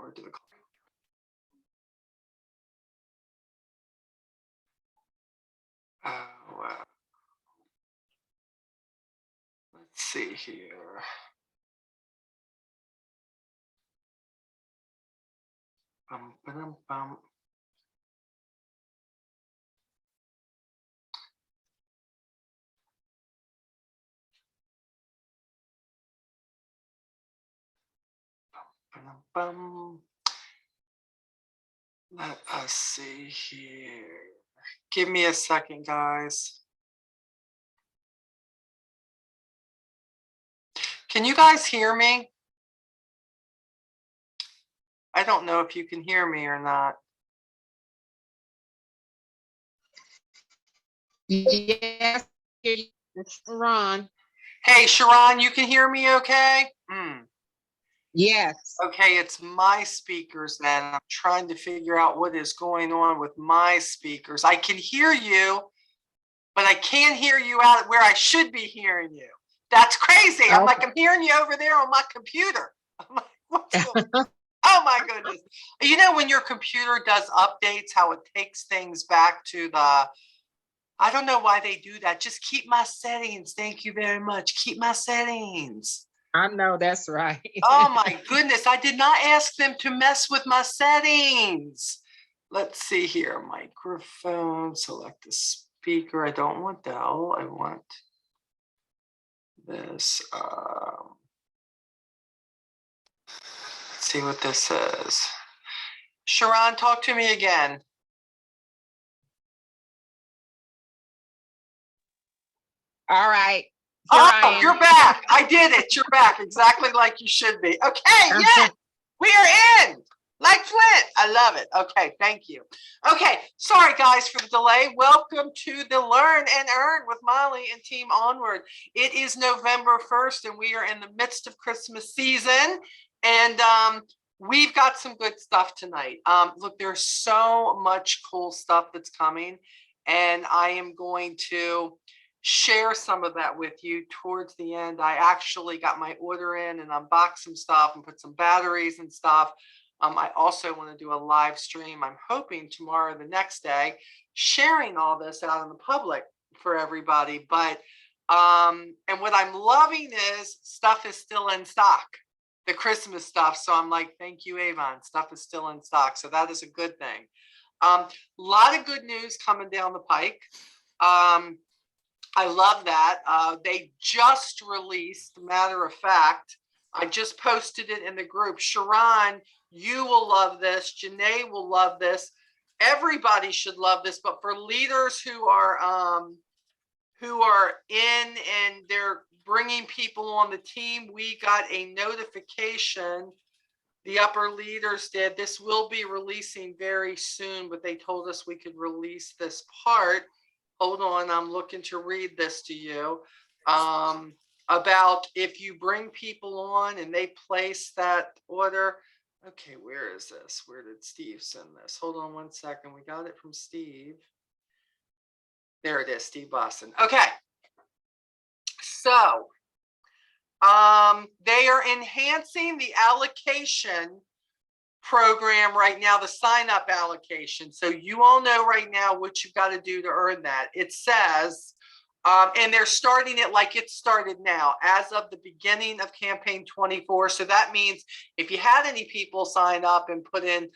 Or to the wow. Let's see here. Bum, ba-dum, bum. Bum, bum. Let us see here. Give me a second, guys. Can you guys hear me? I don't know if you can hear me or not. Yes, it's Ron. Hey, Sharon, you can hear me okay? Yes. Okay, it's my speakers then. I'm trying to figure out what is going on with my speakers. I can hear you, but I can't hear you out where I should be hearing you. That's crazy. I'm like, I'm hearing you over there on my computer. I'm like, what's going on? Oh my goodness. You know, when your computer does updates, how it takes things back to the, I don't know why they do that. Just keep my settings. Thank you very much. Keep my settings. I know that's right. Oh my goodness. I did not ask them to mess with my settings. Let's see here. Microphone, select the speaker. I don't want that. I want this. Let's see what this says. Sharon, talk to me again. All right. Oh, you're back. I did it. You're back exactly like you should be. Okay, yes, we are in. Like Flint. I love it. Okay, thank you. Okay, sorry guys for the delay. Welcome to the Learn and Earn with Molly and Team Onward. It is November 1st and we are in the midst of Christmas season. And we've got some good stuff tonight. Look, there's so much cool stuff that's coming. And I am going to share some of that with you towards the end. I actually got my order in and unboxed some stuff and put some batteries and stuff. I also want to do a live stream. I'm hoping tomorrow, the next day, sharing all this out in the public for everybody. But and what I'm loving is stuff is still in stock, the Christmas stuff. So I'm like, thank you, Avon. Stuff is still in stock. So that is a good thing. A lot of good news coming down the pike. I love that. They just released, matter of fact, I just posted it in the group. Sharon, you will love this. Jenee will love this. Everybody should love this, but for leaders who are in and they're bringing people on the team, we got a notification. The upper leaders did. This will be releasing very soon, but they told us we could release this part. Hold on, I'm looking to read this to you about if you bring people on and they place that order. Okay, where is this? Where did Steve send this? Hold on one second. We got it from Steve. There it is, Steve Boston. Okay, so they are enhancing the allocation program right now, the sign up allocation. So you all know right now what you've got to do to earn that. It says, and they're starting it like it started now as of the beginning of campaign 24. So that means if you had any people sign up and put in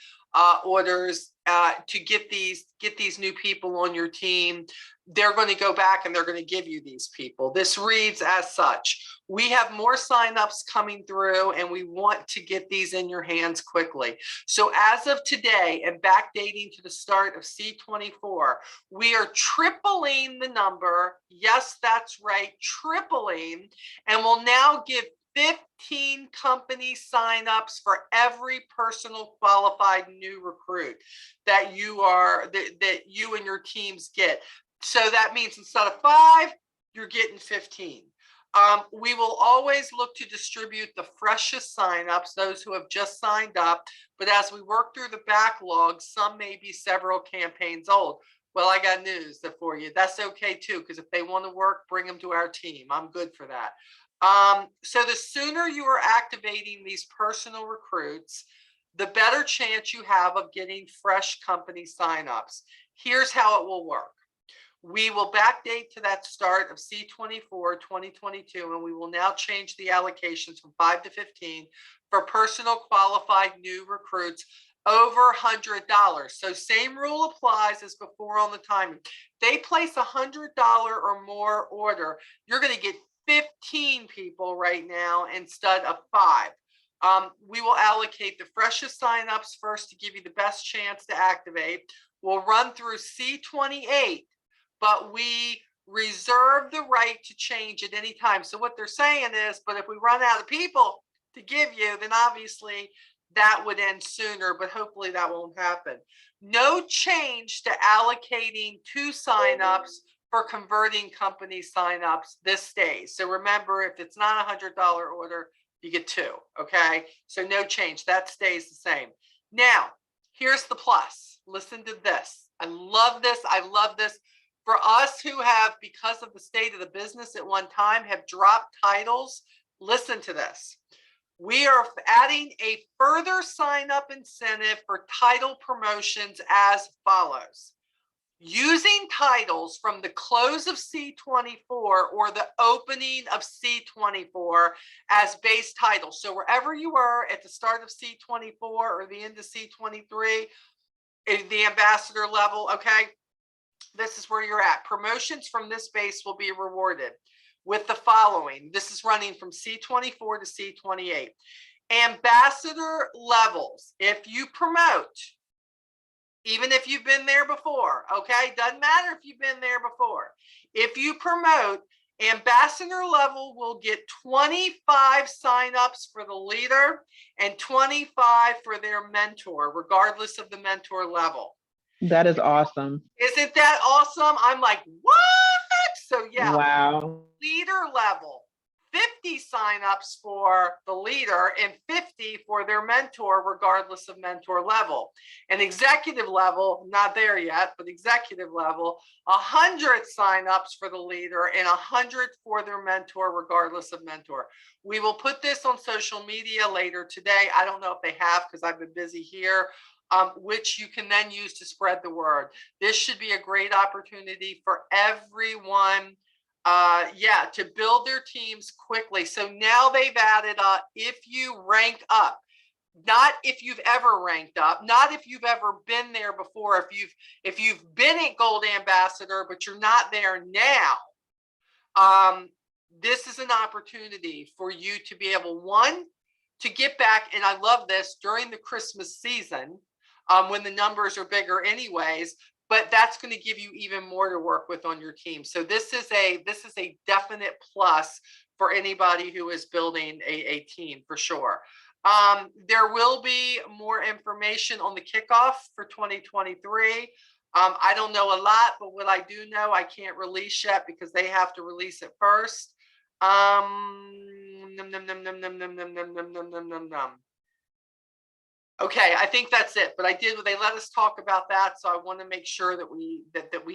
orders to get these new people on your team, they're going to go back and they're going to give you these people. This reads as such: we have more signups coming through and we want to get these in your hands quickly. So as of today and backdating to the start of C24, we are tripling the number. Yes, that's right, tripling. And we'll now give 15 company signups for every personal qualified new recruit that you and your teams get. So that means instead of 5, you're getting 15. We will always look to distribute the freshest signups, those who have just signed up. But as we work through the backlog, some may be several campaigns old. Well, I got news for you. That's okay too, because if they want to work, bring them to our team. I'm good for that. So the sooner you are activating these personal recruits, the better chance you have of getting fresh company signups. Here's how it will work. We will backdate to that start of C24 2022, and we will now change the allocations from 5 to 15 for personal qualified new recruits over $100. So same rule applies as before on the timing. They place $100 or more order, you're going to get 15 people right now instead of 5. We will allocate the freshest signups first to give you the best chance to activate. We'll run through C28, but we reserve the right to change at any time. So what they're saying is, but if we run out of people to give you, then obviously that would end sooner, but hopefully that won't happen. No change to allocating 2 signups for converting company signups. This stays. So remember, if it's not a $100 order, you get 2, okay? So no change, that stays the same. Now, here's the plus. Listen to this. I love this. I love this. For us who have, because of the state of the business at one time, have dropped titles, listen to this. We are adding a further sign-up incentive for title promotions as follows. Using titles from the close of C24 or the opening of C24 as base titles. So wherever you were at the start of C24 or the end of C23, the ambassador level, okay, this is where you're at. Promotions from this base will be rewarded with the following. This is running from C24 to C28. Ambassador levels. If you promote, even if you've been there before, okay? Doesn't matter if you've been there before. If you promote, ambassador level will get 25 signups for the leader and 25 for their mentor, regardless of the mentor level. That is awesome. Isn't that awesome? I'm like, what? So yeah, wow. Leader level, 50 signups for the leader and 50 for their mentor, regardless of mentor level. And executive level, not there yet, but executive level, 100 signups for the leader and 100 for their mentor, regardless of mentor. We will put this on social media later today. I don't know if they have because I've been busy here. Which you can then use to spread the word. This should be a great opportunity for everyone, to build their teams quickly. So now they've added, if you rank up, not if you've ever ranked up, not if you've ever been there before, if you've been a gold ambassador, but you're not there now, this is an opportunity for you to be able, one, to get back, and I love this, during the Christmas season, when the numbers are bigger anyways, but that's going to give you even more to work with on your team. So this is a definite plus for anybody who is building a team for sure. There will be more information on the kickoff for 2023. I don't know a lot, but what I do know, I can't release yet because they have to release it first. Okay, I think that's it. But they let us talk about that, so I want to make sure that we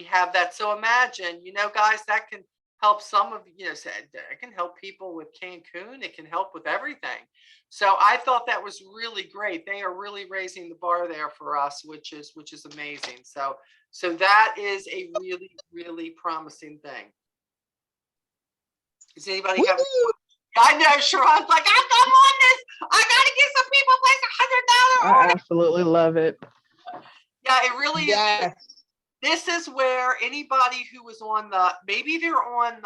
have that. So imagine, guys, that can help some of it can help people with Cancun. It can help with everything. So I thought that was really great. They are really raising the bar there for us, which is amazing. So that is a really, really promising thing. Does anybody have? I know Sharon's like, I'm on this. I gotta get some people place $100 I order. absolutely love it. Yeah, it really Yes. is. This is where anybody who was on maybe they're on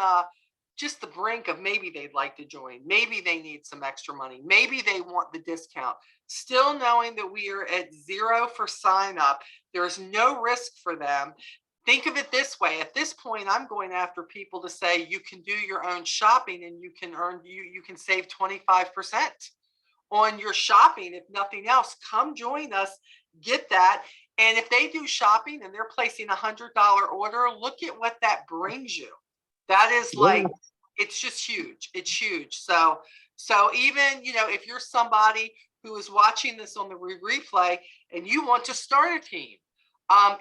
just the brink of maybe they'd like to join. Maybe they need some extra money. Maybe they want the discount. Still knowing that we are at 0 for sign up. There's no risk for them. Think of it this way. At this point, I'm going after people to say you can do your own shopping and you can save 25% on your shopping. If nothing else, come join us, get that. And if they do shopping and they're placing $100 order, look at what that brings you. That is like, it's just huge. It's huge. So even, if you're somebody who is watching this on the replay and you want to start a team,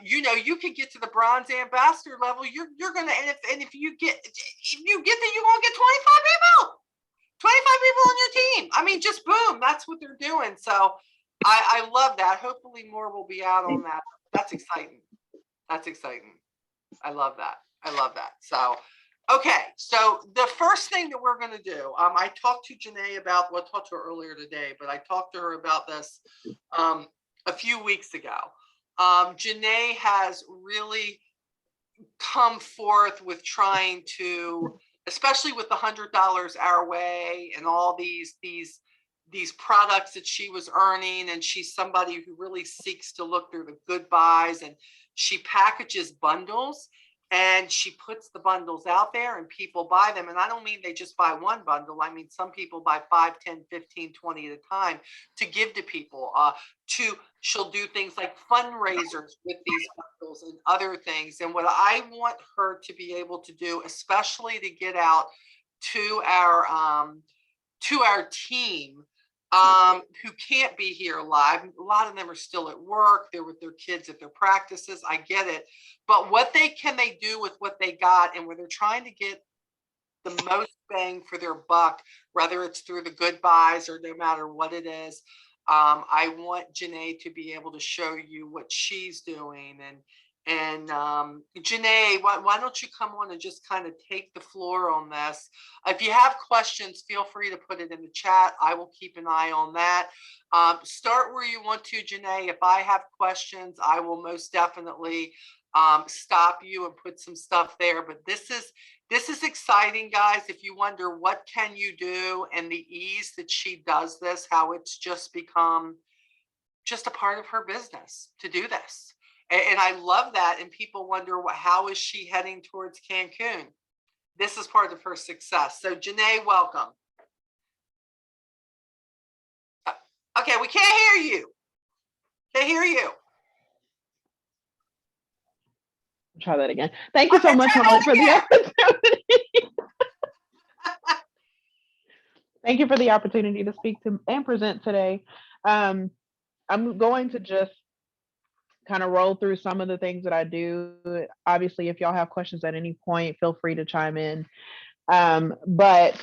you could get to the bronze ambassador level. You're gonna, and if you get that, you're gonna get 25 people on your team. I mean, just boom, that's what they're doing. So I love that. Hopefully more will be out on that. That's exciting. That's exciting. I love that. I love that. So, okay. So the first thing that we're going to do, I talked to Jenee about, well, I talked to her earlier today, but I talked to her about this a few weeks ago. Jenee has really come forth with trying to, especially with the $100 our way and all these products that she was earning, and she's somebody who really seeks to look through the good buys, and she packages bundles and she puts the bundles out there and people buy them. And I don't mean they just buy one bundle. I mean, some people buy 5, 10, 15, 20 at a time to give to people. She'll do things like fundraisers with these bundles and other things. And what I want her to be able to do, especially to get out to our team who can't be here live. A lot of them are still at work. They're with their kids at their practices. I get it. But what can they do with what they got, and where they're trying to get the most bang for their buck, whether it's through the good buys or no matter what it is. I want Jenee to be able to show you what she's doing. And Jenee, why don't you come on and just kind of take the floor on this? If you have questions, feel free to put it in the chat. I will keep an eye on that. Start where you want to, Jenee. If I have questions, I will most definitely stop you and put some stuff there. But this is exciting, guys. If you wonder what can you do and the ease that she does this, how it's just become just a part of her business to do this. And I love that. And people wonder, how is she heading towards Cancun? This is part of her success. So Jenee, welcome. Okay, we can't hear you. Can't hear you. Try that again. Thank you so much, Molly, for the opportunity. Thank you for the opportunity to speak to and present today. I'm going to just kind of roll through some of the things that I do. Obviously, if y'all have questions at any point, feel free to chime in. But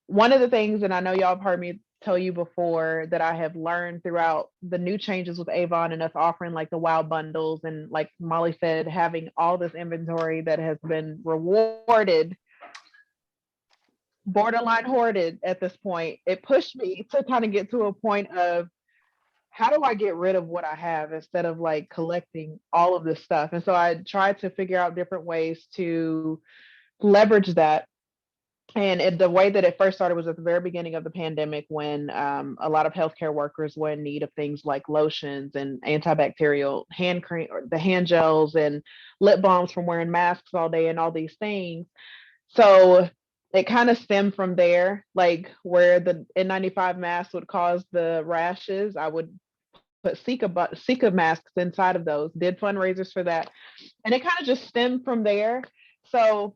one of the things, and I know y'all have heard me tell you before, that I have learned throughout the new changes with Avon and us offering like the wow bundles, and like Molly said, having all this inventory that has been rewarded, borderline hoarded at this point, it pushed me to kind of get to a point of, how do I get rid of what I have instead of like collecting all of this stuff? And so I tried to figure out different ways to leverage that. And the way that it first started was at the very beginning of the pandemic, when a lot of healthcare workers were in need of things like lotions and antibacterial hand cream, or the hand gels and lip balms from wearing masks all day and all these things. So it kind of stemmed from there, like where the N95 mask would cause the rashes, I would put Sika masks inside of those, did fundraisers for that. And it kind of just stemmed from there. So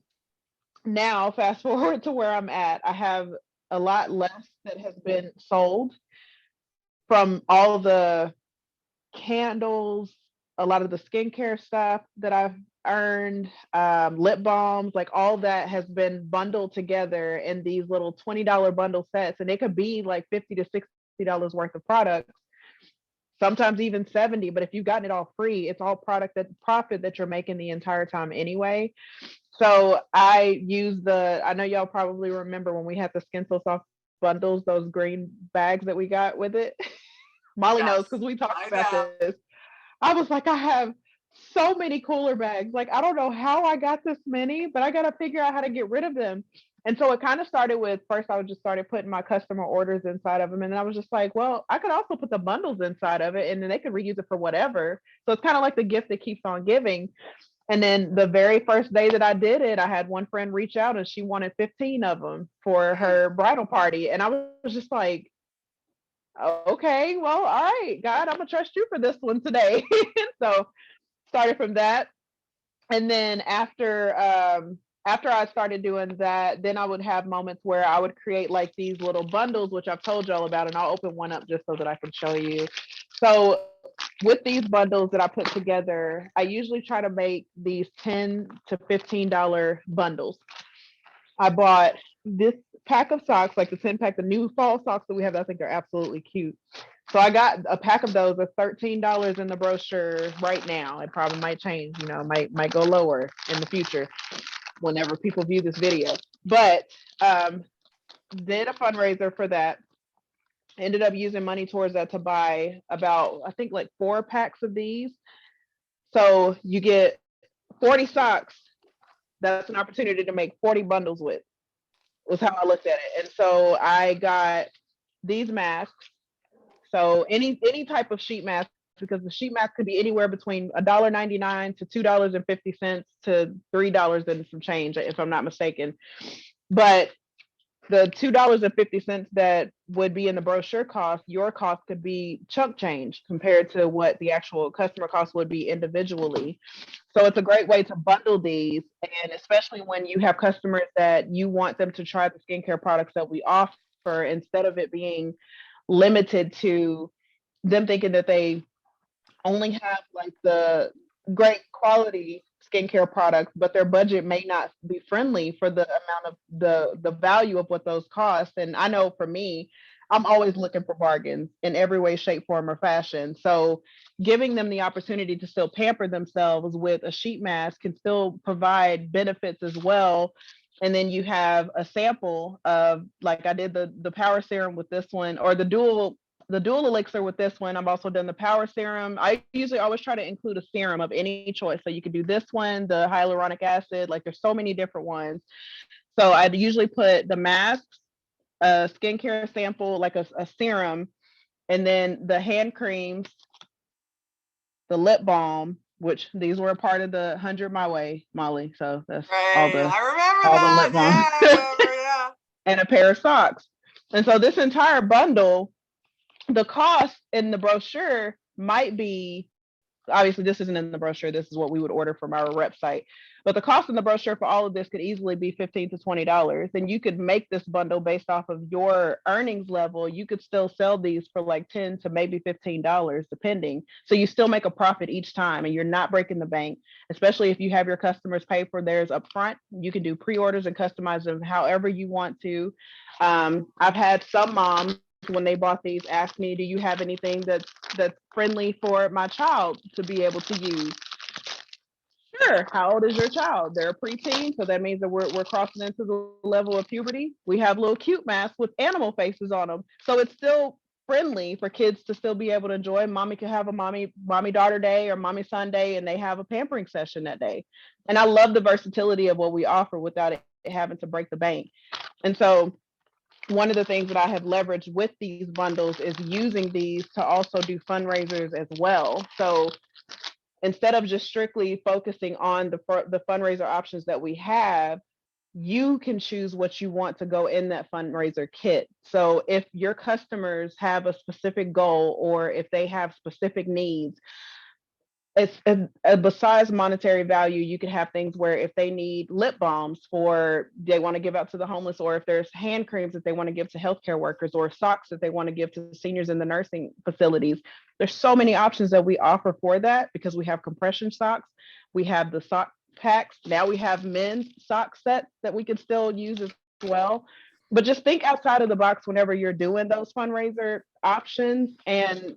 now fast forward to where I'm at, I have a lot less that has been sold from all the candles, a lot of the skincare stuff that I've earned, lip balms, like all that has been bundled together in these little $20 bundle sets. And it could be like $50 to $60 worth of products, sometimes even 70, but if you've gotten it all free, it's all profit that you're making the entire time anyway. So I use I know y'all probably remember when we had the Skin So Soft bundles, those green bags that we got with it. Molly knows because we talked about this. I was like, I have so many cooler bags. Like, I don't know how I got this many, but I got to figure out how to get rid of them. And so it kind of started with, first I just started putting my customer orders inside of them. And I was just like, well, I could also put the bundles inside of it and then they could reuse it for whatever. So it's kind of like the gift that keeps on giving. And then the very first day that I did it, I had one friend reach out and she wanted 15 of them for her bridal party. And I was just like, okay, well, all right, God, I'm gonna trust you for this one today. So started from that. And then after I started doing that, then I would have moments where I would create like these little bundles, which I've told y'all about, and I'll open one up just so that I can show you. So with these bundles that I put together, I usually try to make these $10 to $15 bundles. I bought this pack of socks, like the 10 pack, the new fall socks that we have, I think are absolutely cute. So I got a pack of those. That's $13 in the brochure right now. It probably might change, might go lower in the future whenever people view this video. But did a fundraiser for that. Ended up using money towards that to buy about, I think, like 4 packs of these. So you get 40 socks. That's an opportunity to make 40 bundles with, was how I looked at it. And so I got these masks. So any type of sheet mask, because the sheet mask could be anywhere between $1.99 to $2.50 to $3 and some change, if I'm not mistaken. But the $2.50 that would be in the brochure cost, your cost could be chunk change compared to what the actual customer cost would be individually. So it's a great way to bundle these, and especially when you have customers that you want them to try the skincare products that we offer, instead of it being limited to them thinking that they only have like the great quality skincare products, but their budget may not be friendly for the amount of the value of what those cost. And I know for me, I'm always looking for bargains in every way, shape, form, or fashion. So giving them the opportunity to still pamper themselves with a sheet mask can still provide benefits as well. And then you have a sample of, like I did the power serum with this one, or the dual elixir with this one. I've also done the power serum. I usually always try to include a serum of any choice. So you could do this one, the hyaluronic acid, like there's so many different ones. So I'd usually put the masks, a skincare sample, like a serum, and then the hand creams, the lip balm, which these were a part of the 100 My Way, Molly. So that's all Right. the I remember lip that. balm. Yeah, I remember. Yeah. And a pair of socks. And so this entire bundle, the cost in the brochure might be, obviously this isn't in the brochure, this is what we would order from our website, but the cost in the brochure for all of this could easily be $15 to $20. And you could make this bundle based off of your earnings level. You could still sell these for like $10 to maybe $15 depending. So you still make a profit each time, and you're not breaking the bank, especially if you have your customers pay for theirs up front. You can do pre-orders and customize them however you want to. I've had some moms, when they bought these, ask me, do you have anything that's friendly for my child to be able to use? Sure. How old is your child? They're a preteen, so that means that we're crossing into the level of puberty. We have little cute masks with animal faces on them, so it's still friendly for kids to still be able to enjoy. Mommy can have a mommy daughter day or mommy son day, and they have a pampering session that day. And I love the versatility of what we offer without it having to break the bank. And so one of the things that I have leveraged with these bundles is using these to also do fundraisers as well. So instead of just strictly focusing on the fundraiser options that we have, you can choose what you want to go in that fundraiser kit. So if your customers have a specific goal, or if they have specific needs, it's besides monetary value, you could have things where if they need lip balms they want to give out to the homeless, or if there's hand creams that they want to give to healthcare workers, or socks that they want to give to seniors in the nursing facilities. There's so many options that we offer for that, because we have compression socks, we have the sock packs, now we have men's sock sets that we can still use as well. But just think outside of the box whenever you're doing those fundraiser options. And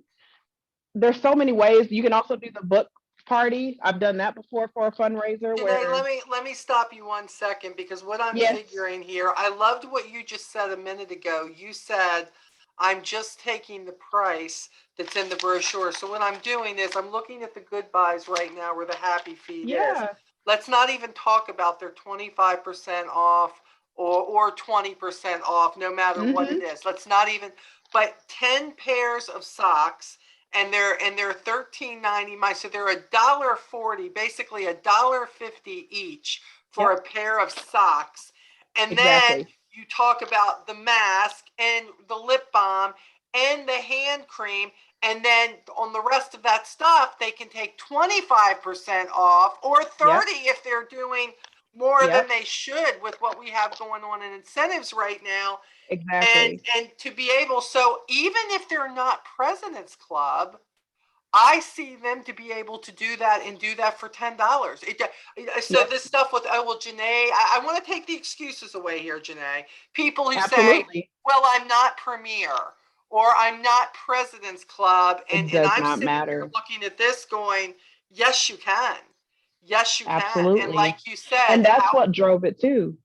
there's so many ways. You can also do the book party. I've done that before for a fundraiser. Jenee, let me stop you 1 second, because what I'm figuring here, I loved what you just said a minute ago. You said, I'm just taking the price that's in the brochure. So when I'm doing this, I'm looking at the good buys right now where the happy feed is. Let's not even talk about their 25% off or 20% off, no matter what it is. Let's not even, but 10 pairs of socks, and they're $13.90. So they're $1.40, basically $1.50 each for a pair of socks. And then you talk about the mask and the lip balm and the hand cream. And then on the rest of that stuff, they can take 25% off, or 30% if they're doing more than they should with what we have going on in incentives right now. Exactly. And to be able, so even if they're not President's Club, I see them to be able to do that and do that for $10. So Yep. this stuff with, oh, well, Jenee, I want to take the excuses away here, Jenee. People who say, Absolutely. well, I'm not Premier or I'm not President's Club. It And does I'm not sitting here matter. looking at this going, yes, you can. Yes, you can. And Absolutely. like you said, And that's what drove it too.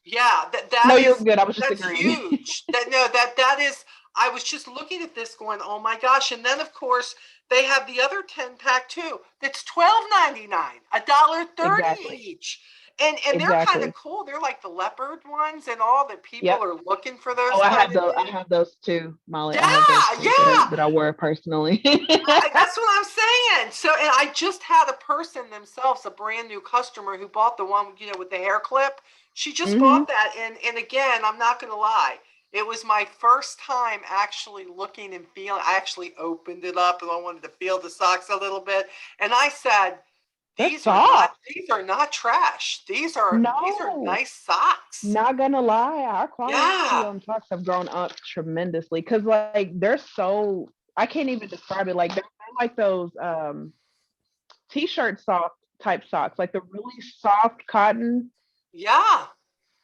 yeah, No, you're good. I was just that's agreeing. huge. That is, I was just looking at this going, oh my gosh. And then of course they have the other 10-pack too. That's $12.99, $1.30 Exactly. each. And they're kind of Exactly. cool. They're like the leopard ones and all that people Yep. are looking for those Oh, kind of I things. have those too, Molly. I have those Yeah, too yeah. that I wear personally. That's what I'm saying. So, and I just had a person themselves, a brand new customer who bought the one, with the hair clip. She just Hmm. bought that. And again, I'm not going to lie. It was my first time actually looking and feeling. I actually opened it up and I wanted to feel the socks a little bit. And I said, They're soft. these are not trash. These are No, nice socks. not gonna lie. Our quality Yeah. on socks have grown up tremendously because like they're so I can't even describe it. Like they're like those t-shirt soft type socks, like the really soft cotton, Yeah. and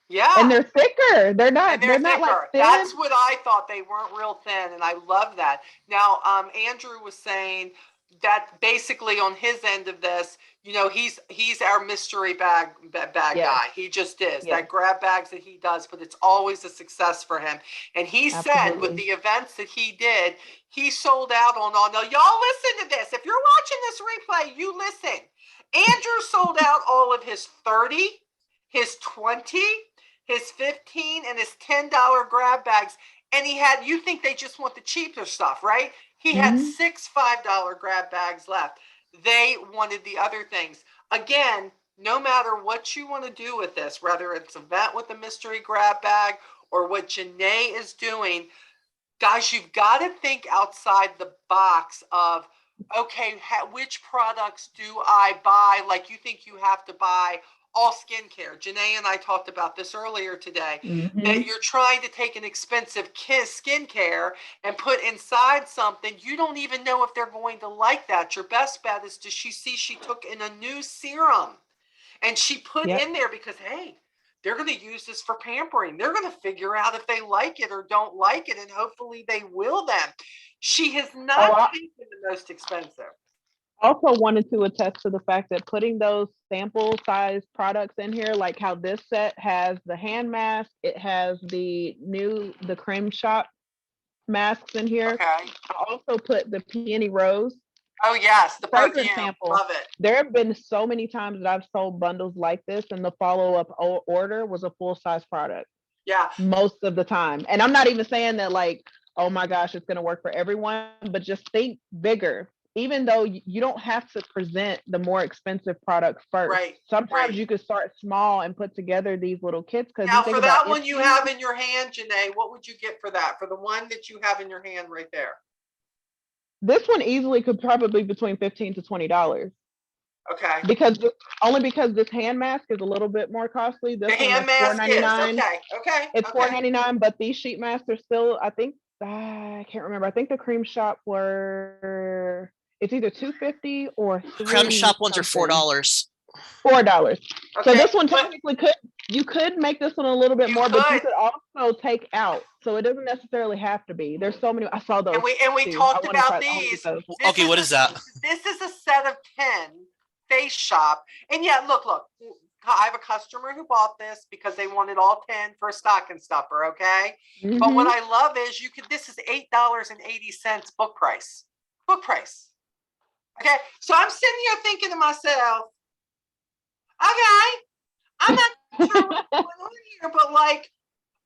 Yeah. they're thicker. And They're they're not like thicker. thin. That's what I thought. They weren't real thin, and I love that. Now, Andrew was saying that basically on his end of this, he's our mystery bag Yes, guy. He just is yes, that grab bags that he does, but it's always a success for him. And he said with absolutely. the events that he did, he sold out on all. Now, y'all listen to this. If you're watching this replay, you listen. Andrew sold out all of his 30, his 20, his 15 and his $10 grab bags. And you think they just want the cheaper stuff, right? He had Hmm. 6 $5 grab bags left. They wanted the other things. Again, no matter what you want to do with this, whether it's event with a mystery grab bag or what Jenee is doing, guys, you've got to think outside the box of, okay, which products do I buy? Like you think you have to buy all skincare. Jenee and I talked about this earlier today, that Hmm. you're trying to take an expensive skincare and put inside something. You don't even know if they're going to like that. Your best bet is she took in a new serum and she put Yep. in there because, hey, they're going to use this for pampering. They're going to figure out if they like it or don't like it, and hopefully they will then. She has Oh, not I taken the most expensive. also wanted to attest to the fact that putting those sample size products in here, like how this set has the hand mask, it has the cream shop masks in here. Okay. I also put the peony rose Oh, yes, the fragrance perfume. sample. Love it. There have been so many times that I've sold bundles like this, and the follow-up order was a full-size product Yeah. most of the time. And I'm not even saying that like, oh my gosh, it's going to work for everyone, but just think bigger. Even though you don't have to present the more expensive product first. Right. Sometimes Right. you could start small and put together these little kits. Because you Now, think for about that one you have in your hand, Jenee, what would you get for that? For the one that you have in your hand right there? this one easily could probably be between $15 to $20. Okay. Because this hand mask is a little bit more costly. This The one hand is mask is. $4.99. Okay. Okay. It's Okay. $4.99, but these sheet masks are still, I think, I can't remember. I think the cream shop it's either $2.50 or Creme $3 shop ones are something. $4. $4. So Okay. this one But technically you could make this one a little bit you more, but you could. could also take out. So it doesn't necessarily have to be. There's so many. I saw those And we too. talked I want to about try. I want to get these. those. Okay, what is that? This is a set of 10 face shop. And yeah, look. I have a customer who bought this because they wanted all 10 for a stocking stuffer, okay? But what Mhm. I love is this is $8.80 book price. Book price. Okay. So I'm sitting here thinking to myself, okay, I'm not sure what's going on here, but like,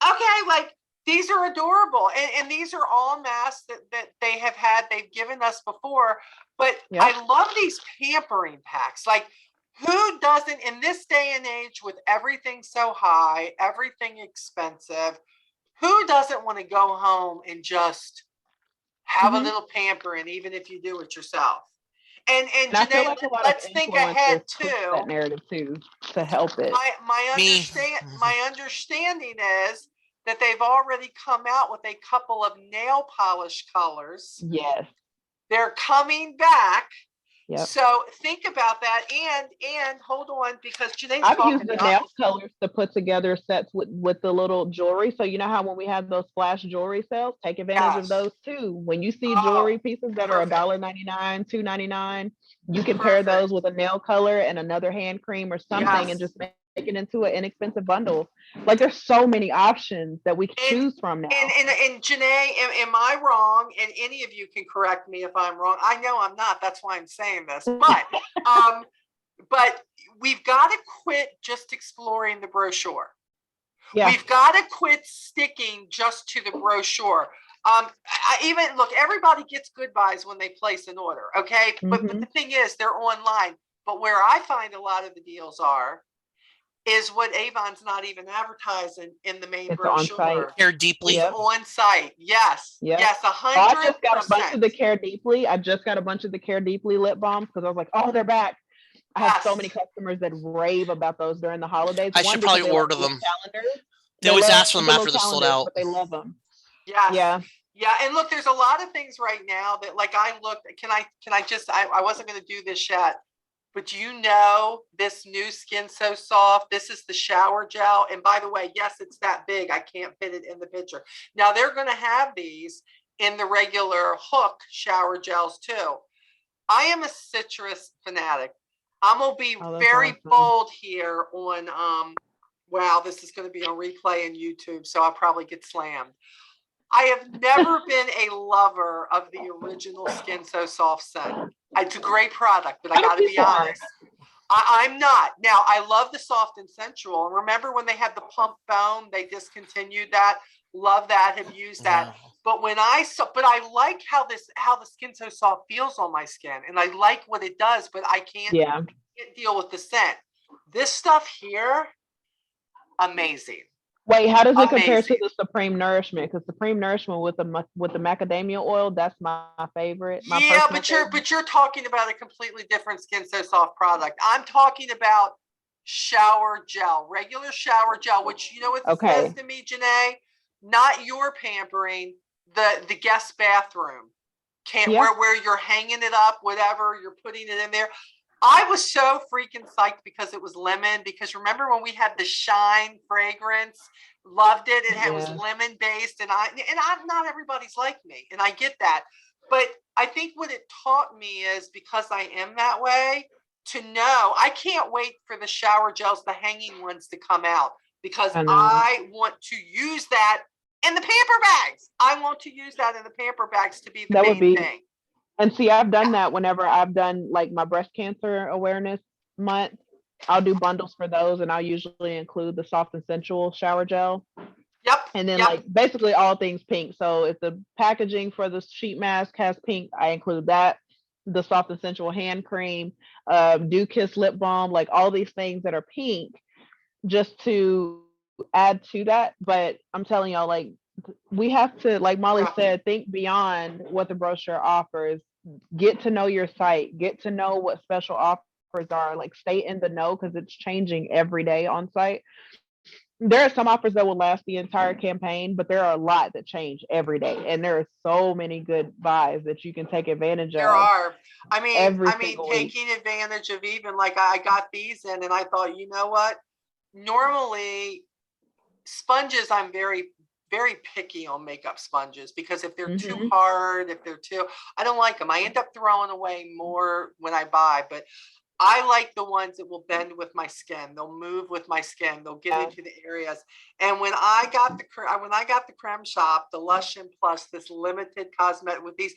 okay, like these are adorable. And these are all masks that they've given us before. But Yep. I love these pampering packs. Like, who doesn't in this day and age with everything so high, everything expensive, who doesn't want to go home and just have a Mhm. little pampering, even if you do it yourself? And And I feel Jenee, like a lot of let's think ahead influencers push too. that narrative too to help it. Me. My understanding is that they've already come out with a couple of nail polish colors Yes. They're coming back. Yep. So think about that, and hold on, because Jenee's I've talking used the about nail colors to put together sets with the little jewelry. So you know how when we have those flash jewelry sales, take advantage of Yes. those too. When you see Oh, jewelry pieces that are perfect. $1.99, $2.99, you can pair those with a nail color and another hand cream or something, and Yes. just make it into an inexpensive bundle. Like there's so many options that we can choose from now. And Jenee, am I wrong? And any of you can correct me if I'm wrong. I know I'm not. That's why I'm saying this. But we've got to quit just exploring the brochure. Yeah. We've got to quit sticking just to the brochure. I even look, everybody gets good buys when they place an order. Okay. But the thing is, they're online. But where I find a lot of the deals is what Avon's not even advertising in the main brochure. On site. Care deeply. It's on site. Yes. Yep. Yes. 100%. I just got a bunch of the Care Deeply. I just got a bunch of the Care Deeply lip balms because I was like, oh, they're back. I have so many customers that rave about those during the holidays. I should probably order them. Calendars. They always ask for them after they're sold out. But they love them. Yes. Yeah. Yeah. And look, there's a lot of things right now that, like, I looked. Can I just? I wasn't going to do this yet. But this new Skin So Soft, this is the shower gel. And by the way, yes, it's that big. I can't fit it in the picture. Now they're going to have these in the regular hook shower gels too. I am a citrus fanatic. I'm going to be very bold here on, wow, this is going to be on replay in YouTube, so I'll probably get slammed. I have never been a lover of the original Skin So Soft scent. It's a great product, but I got to be honest. I'm not. Now, I love the Soft and Sensual. And remember when they had the pump foam, they discontinued that. Love that, have used that. But I like how the Skin So Soft feels on my skin. And I like what it does, but I can't deal with the scent. This stuff here, amazing. Wait, how does it compare to the Supreme Nourishment? Because Supreme Nourishment with the macadamia oil, that's my favorite. But you're talking about a completely different Skin So Soft product. I'm talking about shower gel, regular shower gel, which you know what it says to me, Jenee? Not your pampering, the guest bathroom. Where you're hanging it up, whatever, you're putting it in there. I was so freaking psyched because it was lemon. Because remember when we had the Shine fragrance, loved it. It was lemon based, and I'm not everybody's like me, and I get that. But I think what it taught me is, because I am that way, to know I can't wait for the shower gels, the hanging ones, to come out, because I want to use that in the pamper bags. I want to use that in the pamper bags to be the main thing. And see, I've done that whenever I've done like my breast cancer awareness month. I'll do bundles for those, and I'll usually include the Soft and Sensual shower gel. Yep. And then like basically all things pink. So if the packaging for the sheet mask has pink, I include that. The Soft and Sensual hand cream, Dew Kiss lip balm, like all these things that are pink, just to add to that. But I'm telling y'all, like, we have to, like Molly said, think beyond what the brochure offers. Get to know your site. Get to know what special offers are. Like, stay in the know, because it's changing every day on site. There are some offers that will last the entire campaign, but there are a lot that change every day, and there are so many good buys that you can take advantage of. There are. I mean, taking advantage of, even like I got these in, and I thought, you know what? Normally, sponges, I'm very, very picky on makeup sponges, because if they're too hard, I don't like them. I end up throwing away more when I buy, but I like the ones that will bend with my skin. They'll move with my skin. They'll get into the areas. And when I got the Creme Shop, the Lush and Plus, this limited cosmetic with these,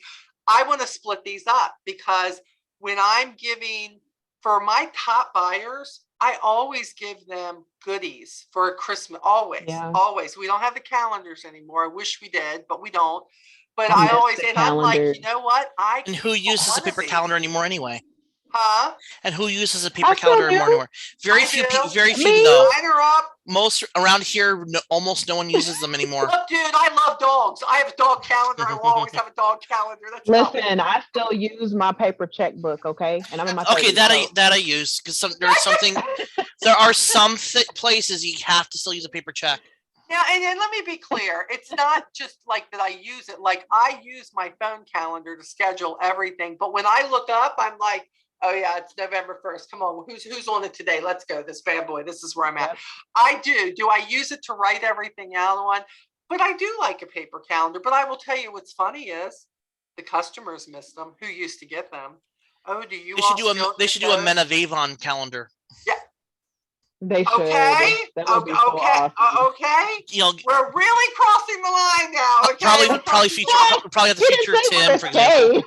I want to split these up, because when I'm giving, for my top buyers, I always give them goodies for Christmas. Always. We don't have the calendars anymore. I wish we did, but we don't. But I always, and I'm like, you know what? And who uses a paper calendar anymore anyway? Huh? And who uses a paper calendar anymore? Very few though. Most around here, almost no one uses them anymore. Look, dude, I love dogs. I have a dog calendar. I will always have a dog calendar. Listen, I still use my paper checkbook, okay? And I'm in my 30s, that I use, because there are some places you have to still use a paper check. Now, and then let me be clear. It's not just like that I use it. Like I use my phone calendar to schedule everything. But when I look up, I'm like, oh yeah, it's November 1st. Come on, who's on it today? Let's go. This bad boy. This is where I'm at. Yep. I do. Do I use it to write everything out on? But I do like a paper calendar. But I will tell you what's funny is the customers miss them who used to get them. Oh, do you all still They get should do a those? Men of Avon calendar. Yeah. They should. Okay. That would be so Okay. awesome. Okay. You know, We're really crossing the line now. Okay. We're probably crossing feature the line. probably have to You feature didn't say Tim, for example.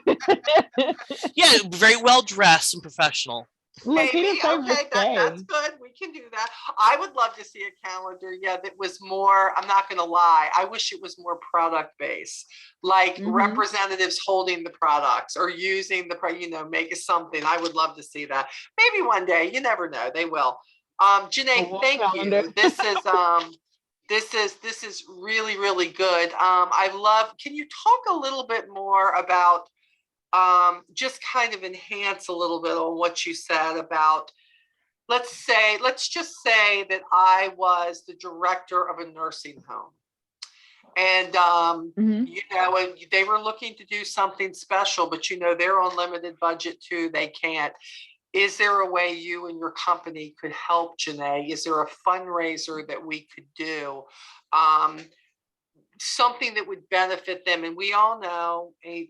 risque. Yeah, very well dressed and professional. Look, he Maybe. didn't say Okay, that's risque. good. We can do that. I would love to see a calendar, yeah, that was more, I'm not gonna lie, I wish it was more product based. Like Mhm. representatives holding the products or using the, make it something. I would love to see that. Maybe one day, you never know, they will. Jenee, wolf thank calendar. you. This is really, really good. I love, can you talk a little bit more about just kind of enhance a little bit on what you said about, let's just say that I was the director of a nursing home. And, Mhm. and they were looking to do something special, but they're on limited budget too. They can't. Is there a way you and your company could help, Jenee? Is there a fundraiser that we could do? Something that would benefit them. And we all know, they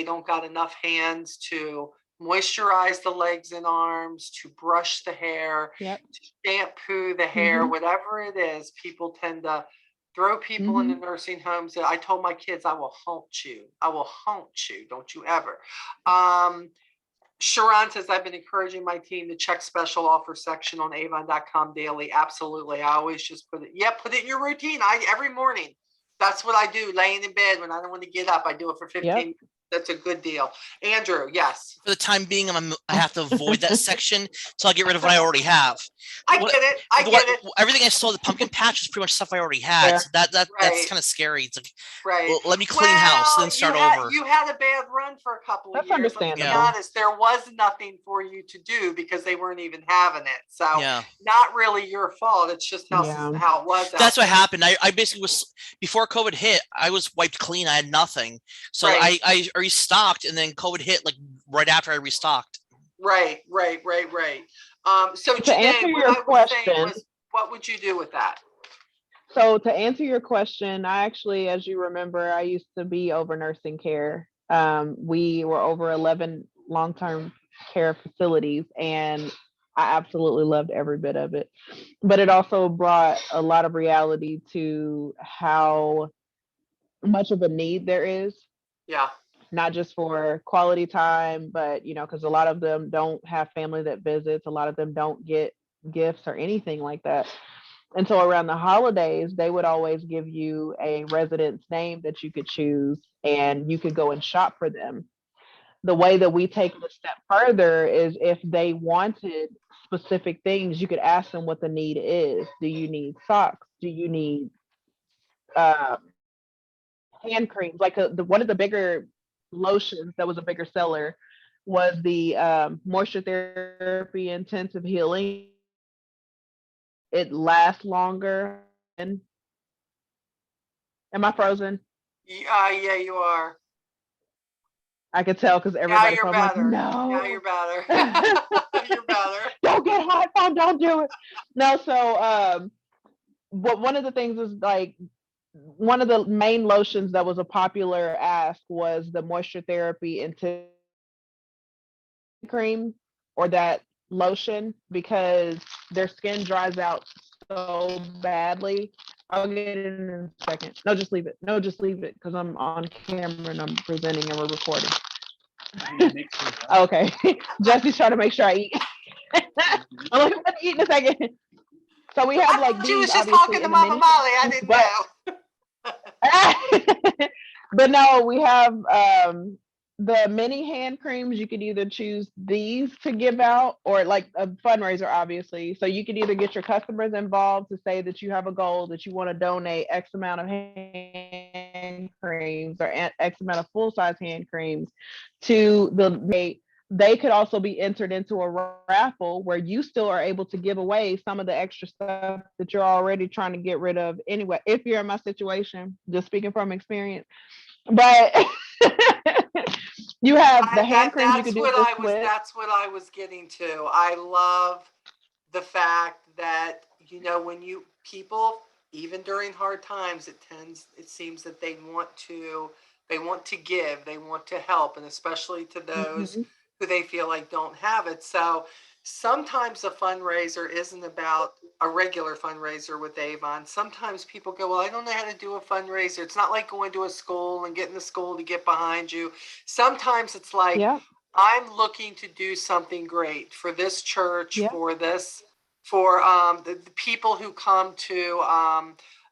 don't got enough hands to moisturize the legs and arms, to brush the hair, Yep. to shampoo the hair, whatever it is. People tend to throw people in the nursing homes. I told my kids, I will haunt you. I will haunt you. Don't you ever. Sharon says, I've been encouraging my team to check special offer section on avon.com daily. Absolutely. I always just put it in your routine. Every morning. That's what I do, laying in bed when I don't want to get up. I do it for 15 minutes. That's a good deal. Andrew, yes. For the time being, I have to avoid that section, so I'll get rid of what I already have. I get it. Everything I saw, the pumpkin patch is pretty much stuff I already had. Yeah. So that's Right. kind of scary. It's like, Right. well, let me clean house, then start over. You had a bad run for a couple of That's years. Let's be understandable. honest. There was nothing for you to do because they weren't even having it. So Yeah. not really your fault. It's just how it was. That's what happened. I basically was, before COVID hit, I was wiped clean. I had nothing. So Right. I restocked, and then COVID hit like right after I restocked. Right. So To answer Jenee, your question, what would you do with that? so to answer your question, I actually, as you remember, I used to be over nursing care. We were over 11 long-term care facilities, and I absolutely loved every bit of it. But it also brought a lot of reality to how much of a need there is. Yeah. Not just for quality time, but because a lot of them don't have family that visits, a lot of them don't get gifts or anything like that. And so around the holidays, they would always give you a resident's name that you could choose, and you could go and shop for them. The way that we take it a step further is if they wanted specific things, you could ask them what the need is. Do you need socks? Do you need hand creams? Like one of the bigger lotions that was a bigger seller was the moisture therapy intensive healing. It lasts longer. Am I frozen? Yeah, you are. I could tell because everybody. You're I'm better. like, no. Now you're better. You're better. Don't get hot phone. Don't do it. No. So, one of the things is like one of the main lotions that was a popular ask was the moisture therapy intensive cream or that lotion because their skin dries out so badly. I'll get it in a second. No, just leave it. No, just leave it because I'm on camera and I'm presenting and we're recording. Okay. Jesse's trying to make sure I eat. I'm like, I'm gonna eat in a second. So we have like these. She was just talking to Mama Molly. I didn't know. But no, we have the mini hand creams. You could either choose these to give out or like a fundraiser, obviously. So you could either get your customers involved to say that you have a goal that you want to donate X amount of hand creams or X amount of full-size hand creams to the they could also be entered into a raffle where you still are able to give away some of the extra stuff that you're already trying to get rid of anyway, if you're in my situation, just speaking from experience. But you have the hand creams you could do this with. That's what I was getting to. I love the fact that, you know, when people, even during hard times, it seems that they want to give, they want to help, and especially to those who they feel like don't have it. So sometimes a fundraiser isn't about a regular fundraiser with Avon. Sometimes people go, well, I don't know how to do a fundraiser. It's not like going to a school and getting the school to get behind you. Sometimes it's like, Yep. I'm looking to do something great for this church, Yep. for the people who come to,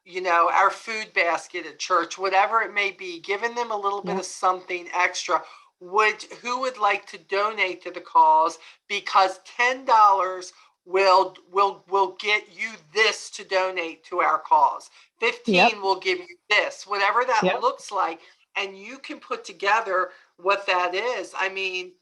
you know, our food basket at church, whatever it may be, giving them a little bit of something extra. Who would like to donate to the cause? Because $10 will get you this to donate to our cause. 15 will give you this, whatever that looks like, and you can put together what that is. I mean,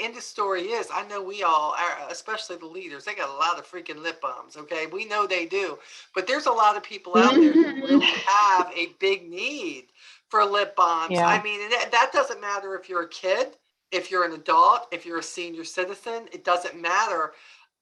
and the story is, I know we all are, especially the leaders, they got a lot of freaking lip balms. Okay, we know they do, but there's a lot of people out there who really have a big need for lip balms. I mean, that doesn't matter if you're a kid, if you're an adult, if you're a senior citizen, it doesn't matter.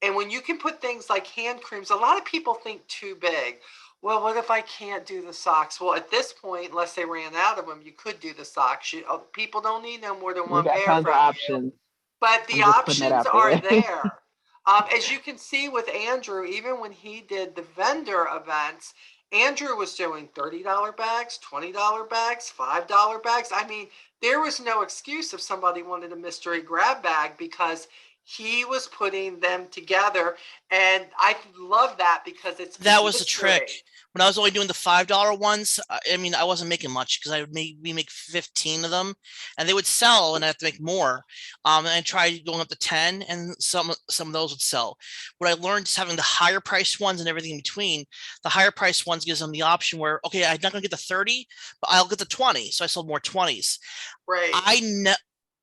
And when you can put things like hand creams, a lot of people think too big. Well, what if I can't do the socks? Well, at this point, unless they ran out of them, you could do the socks. People don't need no more than We one got pair tons of from you. options. But the I'm just putting that options out are there. there. As you can see with Andrew, even when he did the vendor events, Andrew was doing $30 bags, $20 bags, $5 bags. I mean, there was no excuse if somebody wanted a mystery grab bag because he was putting them together. And I love that because that was the trick. When I was only doing the $5 ones, I mean, I wasn't making much because we make 15 of them, and they would sell, and I have to make more. And I tried going up to 10, and some of those would sell. What I learned is having the higher priced ones and everything in between. The higher priced ones gives them the option where, okay, I'm not going to get the 30, but I'll get the 20. So I sold more 20s. Right.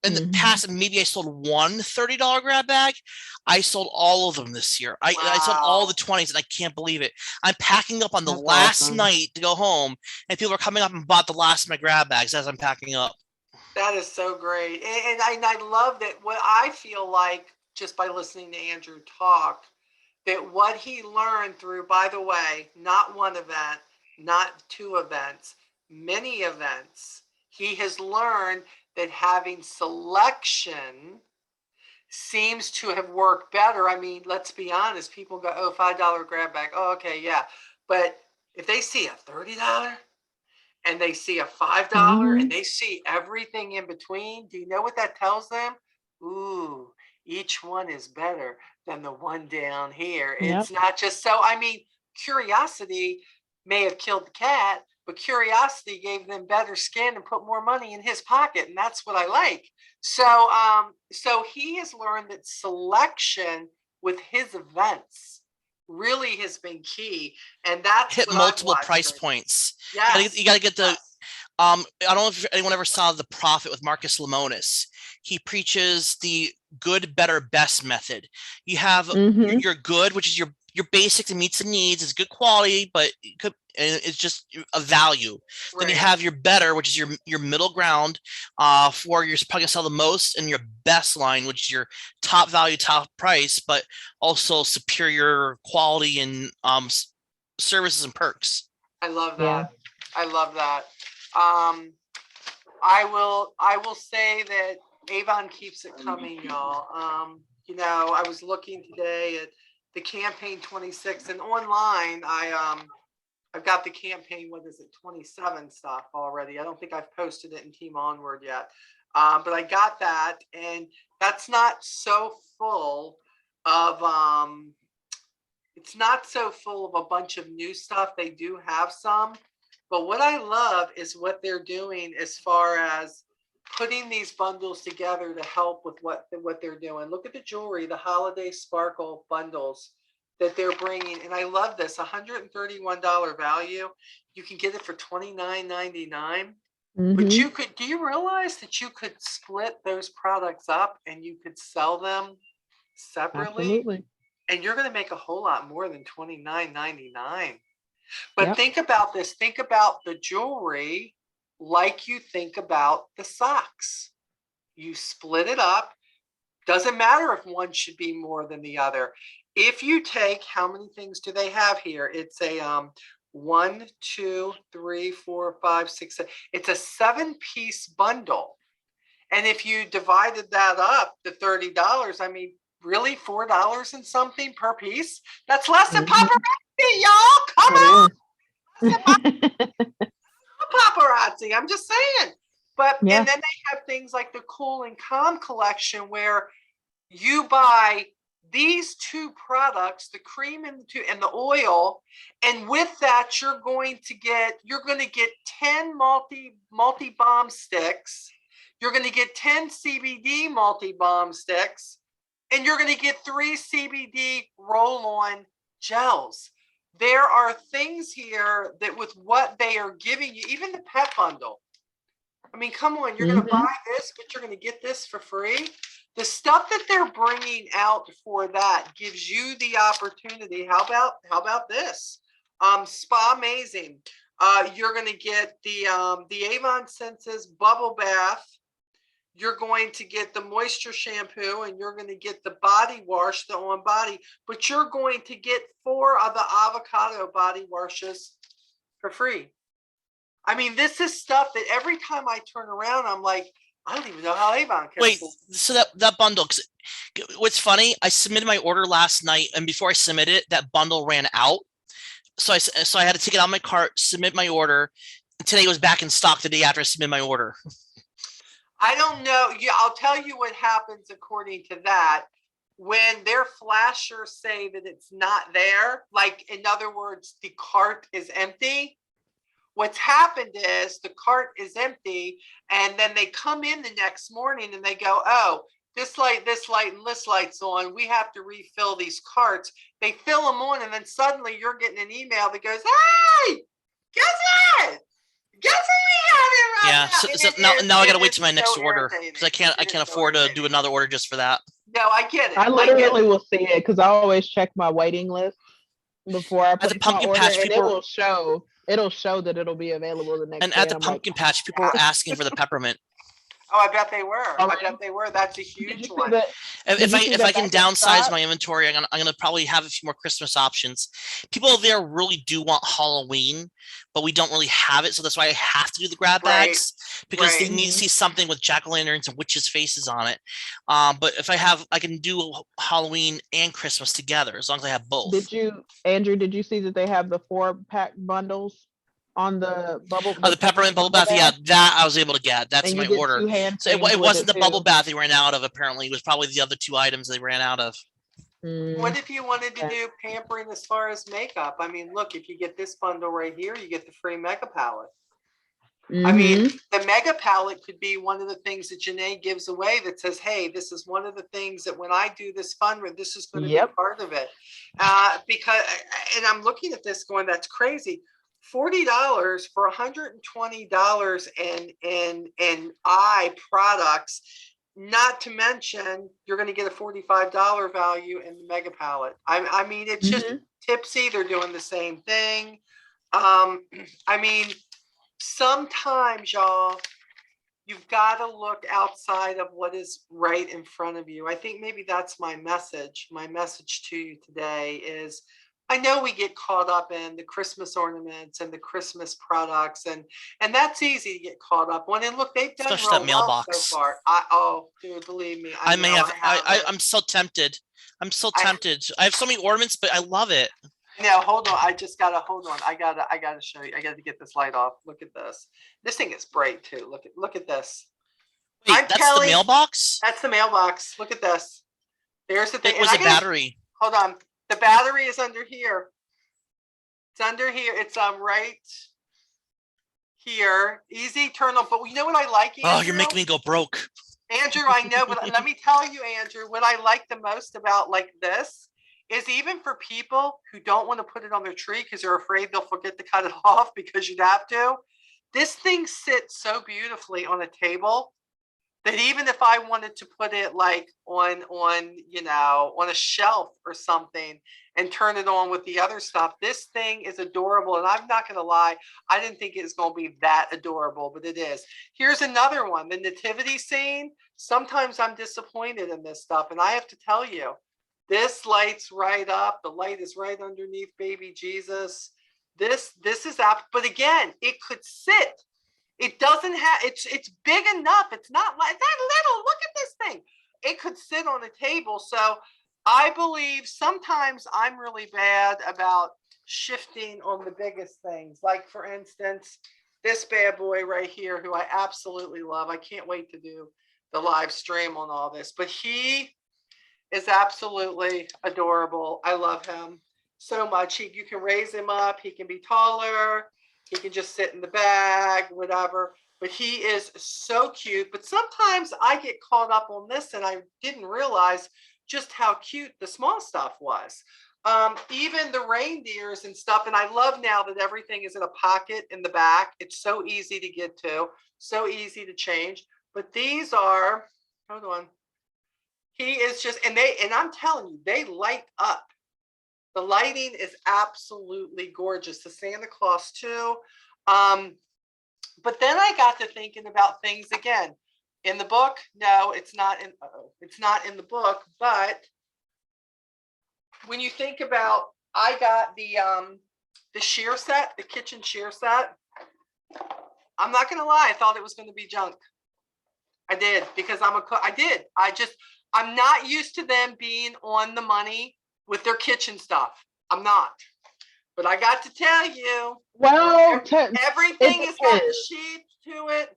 In the past, maybe I sold one $30 grab bag. I sold all of them this year. I sold all the 20s, and I can't believe it. I'm packing up on the last night to go home, and people are coming up and bought the last of my grab bags as I'm packing up. That is so great. And I love that. What I feel like, just by listening to Andrew talk, that what he learned through, by the way, not one event, not two events, many events, he has learned that having selection seems to have worked better. I mean, let's be honest, people go, oh, $5 grab bag. Oh, okay, yeah. But if they see a $30 and they see a $5 and they see everything in between, do you know what that tells them? Ooh, each one is better than the one down here. It's not just so, I mean, curiosity may have killed the cat, but curiosity gave them better skin and put more money in his pocket. And that's what I like. So, so he has learned that selection with his events really has been key. And that's hit what multiple price points. Yes. You got to get the, I don't know if anyone ever saw The Prophet with Marcus Lemonis. He preaches the good, better, best method. You have your good, which is your basic that meets the needs, is good quality, but it's just a value. Right. Then you have your better, which is your middle ground, for you're probably gonna sell the most, and your best line, which is your top value, top price, but also superior quality and services and perks. I love that. Yeah. I love that. I will say that Avon keeps it coming, y'all. You know, I was looking today at the campaign 26, and online I've got the campaign, what is it, 27 stuff already. I don't think I've posted it in Team Onward yet. But I got that, and that's not so full of it's not so full of a bunch of new stuff. They do have some, but what I love is what they're doing as far as putting these bundles together to help with what they're doing. Look at the jewelry, the holiday sparkle bundles that they're bringing. And I love this, $131 value. You can get it for $29.99. But Mhm. you could, do you realize that you could split those products up and you could sell them separately? Absolutely. And you're going to make a whole lot more than $29.99. But Yep. think about this. Think about the jewelry like you think about the socks. You split it up. Doesn't matter if one should be more than the other. If you take, how many things do they have here? It's a 1, 2, 3, 4, 5, 6, 7. It's a 7-piece bundle. And if you divided that up to $30, I mean, really $4 and something per piece? That's less than Mhm. paparazzi, y'all. Come on, It is. paparazzi. I'm just saying. But Yeah. and then they have things like the Cool and Calm collection where you buy these two products, the cream and the oil, and with that you're going to get 10 multi balm sticks. You're going to get 10 CBD multi balm sticks, and you're going to get 3 CBD roll-on gels. There are things here that with what they are giving you, even the pet bundle. I mean, come on, you're going to buy this, but you're going to get this for free. The stuff that they're bringing out for that gives you the opportunity. How about this? Spa Amazing. You're going to get the Avon Senses bubble bath. You're going to get the moisture shampoo, and you're going to get the body wash, the on body, but you're going to get 4 of the avocado body washes for free. I mean, this is stuff that every time I turn around, I'm like, I don't even know how Avon can. Wait, so that bundle, what's funny, I submitted my order last night, and before I submitted it, that bundle ran out. So I had to take it out of my cart, submit my order. And today it was back in stock the day after I submitted my order. I don't know. Yeah, I'll tell you what happens according to that. When their flashers say that it's not there, like in other words, the cart is empty. What's happened is the cart is empty, and then they come in the next morning and they go, oh, this light, and this light's on. We have to refill these carts. They fill them on, and then suddenly you're getting an email that goes, hey, guess what? Guess what we have here right now? now? So now I gotta wait till my next so order because I can't afford to do another order just for that. No, I get it. I literally will see it because I always check my waiting list before I place my order, and it'll show that it'll be available the next day. And at the pumpkin patch, people were asking for the peppermint. Oh, I bet they were. I bet they were. That's a huge one. If I can downsize my inventory, I'm gonna probably have a few more Christmas options. People there really do want Halloween, but we don't really have it, so that's why I have to do the grab bags because they need to see something with jack-o'-lanterns and witches' faces on it. But if I can do Halloween and Christmas together as long as I have both. Andrew, did you see that they have the 4-pack bundles on the bubble? The peppermint bubble bath, yeah, that I was able to get. That's my order. So it wasn't the bubble bath they ran out of. Apparently, it was probably the other 2 items they ran out of. What if you wanted to do pampering as far as makeup? I mean, look, if you get this bundle right here, you get the free mega palette. I mean, the mega palette could be one of the things that Jenee gives away that says, hey, this is one of the things that when I do this fundraiser, this is going to be part of it. Because, and I'm looking at this going, that's crazy. $40 for $120 in eye products, not to mention you're going to get a $45 value in the mega palette. I mean, it's just tipsy. They're doing the same thing. I mean, sometimes, y'all, you've got to look outside of what is right in front of you. I think maybe that's my message. My message to you today is, I know we get caught up in the Christmas ornaments and the Christmas products, and that's easy to get caught up on. And look, they've done especially that mailbox so far. Oh, dude, believe me, I'm so tempted. I'm so tempted. I have so many ornaments, but I love it. No, hold on. I gotta show you. I gotta get this light off. Look at this. This thing is bright too. Look at this. Wait, that's the mailbox? That's the mailbox. Look at this. There's the thing. It was a battery. Hold on. The battery is under here. It's under here. It's right here. Easy turn on. But you know what I like, Andrew? Oh, you're making me go broke. Andrew, I know, but let me tell you, Andrew, what I like the most about like this is even for people who don't want to put it on their tree because they're afraid they'll forget to cut it off because you'd have to. this thing sits so beautifully on a table that even if I wanted to put it like on a shelf or something and turn it on with the other stuff, this thing is adorable. And I'm not going to lie, I didn't think it was going to be that adorable, but it is. Here's another one, the nativity scene. Sometimes I'm disappointed in this stuff, and I have to tell you, this lights right up. The light is right underneath baby Jesus. This is up, but again, it could sit. It doesn't have, it's big enough. It's not like that little. Look at this thing. It could sit on a table. So I believe sometimes I'm really bad about shifting on the biggest things. Like for instance, this bad boy right here, who I absolutely love. I can't wait to do the live stream on all this, but he is absolutely adorable. I love him so much. You can raise him up. He can be taller. He can just sit in the bag, whatever. But he is so cute. But sometimes I get caught up on this, and I didn't realize just how cute the small stuff was. Even the reindeers and stuff. And I love now that everything is in a pocket in the back. It's so easy to get to, so easy to change. But these are, hold on. He is just, and I'm telling you, they light up. The lighting is absolutely gorgeous. The Santa Claus too. But then I got to thinking about things again. In the book, no, it's not in the book. But when you think about, I got the shear set, the kitchen shear set. I'm not gonna lie, I thought it was going to be junk. I did, because I'm a cook. I'm not used to them being on the money with their kitchen stuff. I'm not. But I got to tell you, well, everything has got the sheet to it.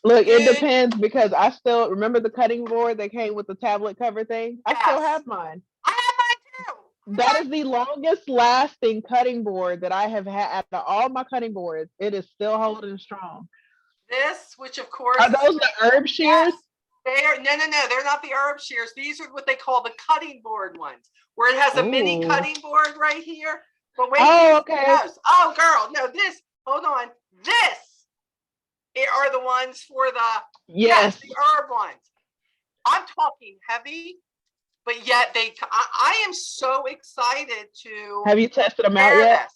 Look, it depends, because I still remember the cutting board that came with the tablet cover thing. I still have mine. I have mine too. That is the longest lasting cutting board that I have had out of all my cutting boards. It is still holding strong. This, which of course are those the herb shears? Yes, they are. No, they're not the herb shears. These are what they call the cutting board ones, where it has a mini cutting board right here. But wait, okay. Oh, girl, no, this. Hold on, this. Are the ones for the the herb ones. I'm talking heavy, but yet I am so excited to. Have you tested them out yet? This.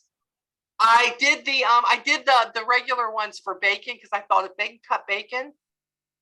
I did the regular ones for bacon, because I thought if they can cut bacon,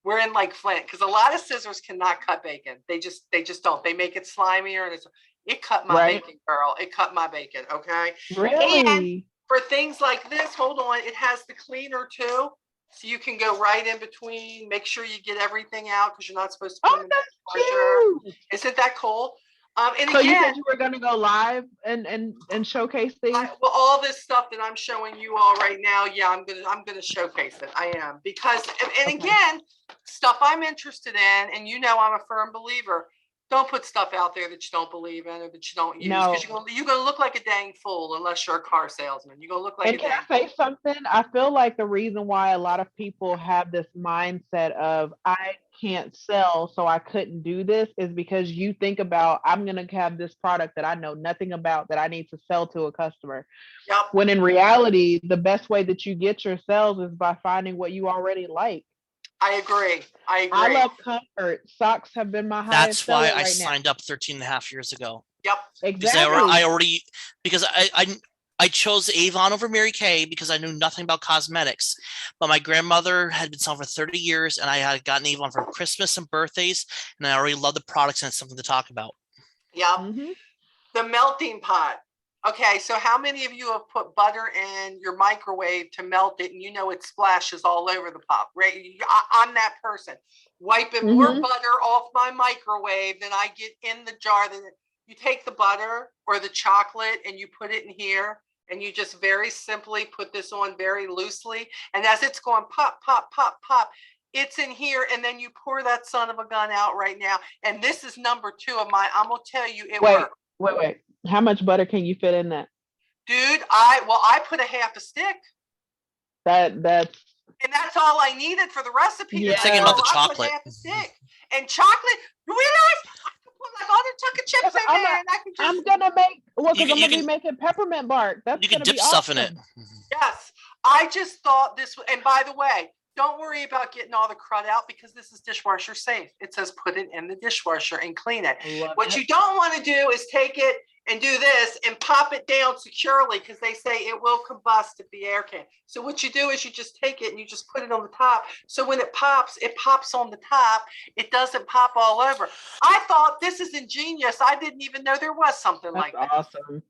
we're in like Flint, because a lot of scissors cannot cut bacon. They just don't. They make it slimier, and it cut my bacon, girl. It cut my bacon. Okay. Really? And for things like this, hold on, it has the cleaner too, so you can go right in between. Make sure you get everything out, because you're not supposed to put them in the dishwasher. Isn't that cool? And so again, you said you were going to go live and showcase things. Well, all this stuff that I'm showing you all right now, yeah, I'm gonna showcase it. I am, because and again, stuff I'm interested in, and I'm a firm believer. Don't put stuff out there that you don't believe in or that you don't use, because you're gonna look like a dang fool unless you're a car salesman. You're gonna look like. And can I say something? I feel like the reason why a lot of people have this mindset of I can't sell, so I couldn't do this, is because you think about, I'm gonna have this product that I know nothing about that I need to sell to a customer. Yep. When in reality, the best way that you get your sales is by finding what you already like. I agree. I love comfort. Socks have been my highest. That's why I signed up 13 and a half years ago. Yep. Exactly. Because I chose Avon over Mary Kay because I knew nothing about cosmetics. But my grandmother had been selling for 30 years, and I had gotten Avon for Christmas and birthdays, and I already loved the products, and it's something to talk about. Yeah. Mm-hmm. The melting pot. Okay, so how many of you have put butter in your microwave to melt it, and it splashes all over the pot, right? I'm that person. Wiping more butter off my microwave than I get in the jar. You take the butter or the chocolate and you put it in here, and you just very simply put this on very loosely. And as it's going pop, pop, pop, pop, it's in here, and then you pour that son of a gun out right now. And this is number 2 of mine. I'm going to tell you, it works. Wait. How much butter can you fit in that? Dude, I put a half a stick. That's and that's all I needed for the recipe. Yeah. Thinking about the chocolate. Half a stick. And chocolate, you realize I could put like other chocolate chips in there, and I could just. I'm gonna make because I'm gonna be making peppermint bark. That's you can gonna dip be stuff awesome. in it. Yes. I just thought this, and by the way, don't worry about getting all the crud out because this is dishwasher safe. It says put it in the dishwasher and clean it. What you don't want to do is take it and do this and pop it down securely because they say it will combust if the air can. So what you do is you just take it and you just put it on the top. So when it pops on the top. It doesn't pop all over. I thought this is ingenious. I didn't even know there was something like that. Awesome.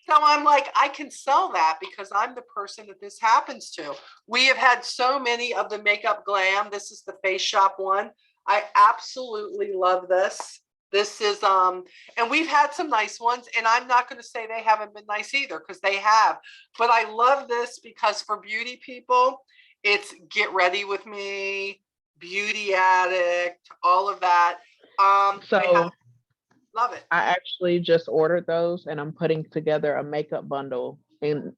So I'm like, I can sell that because I'm the person that this happens to. We have had so many of the Makeup Glam. This is the Face Shop one. I absolutely love this. This is, and we've had some nice ones, and I'm not going to say they haven't been nice either because they have. But I love this because for beauty people, it's Get Ready With Me, Beauty Addict, all of that. Love it. I actually just ordered those and I'm putting together a makeup bundle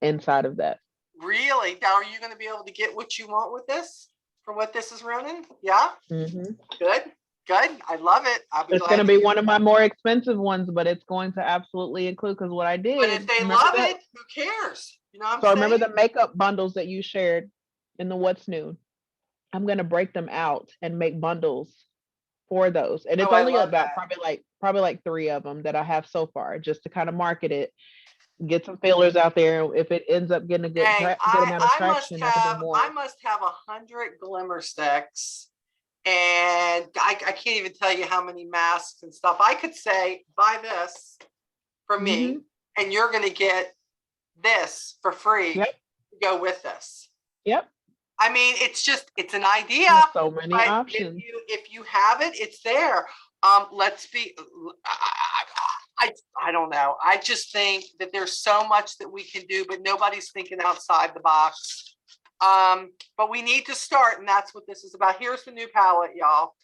inside of that. Really? Now, are you going to be able to get what you want with this for what this is running? Yeah. Mm-hmm. Good. I love it. It's going to be one of my more expensive ones, but it's going to absolutely include because what I did. But if they love it, who cares? You know what I'm saying? Remember the makeup bundles that you shared in the What's New? I'm going to break them out and make bundles for those, and it's only about probably like 3 of them that I have so far, just to kind of market it, get some fillers out there. If it ends up getting a good amount of traction, I can do more. I must have 100 glimmer sticks, and I can't even tell you how many masks and stuff. I could say buy this from me, and you're going to get this for free to go with this. Yep. I mean, it's an idea. There's so many options. If you have it, it's there. Let's be, I don't know. I just think that there's so much that we can do, but nobody's thinking outside the box. But we need to start, and that's what this is about. Here's the new palette, y'all.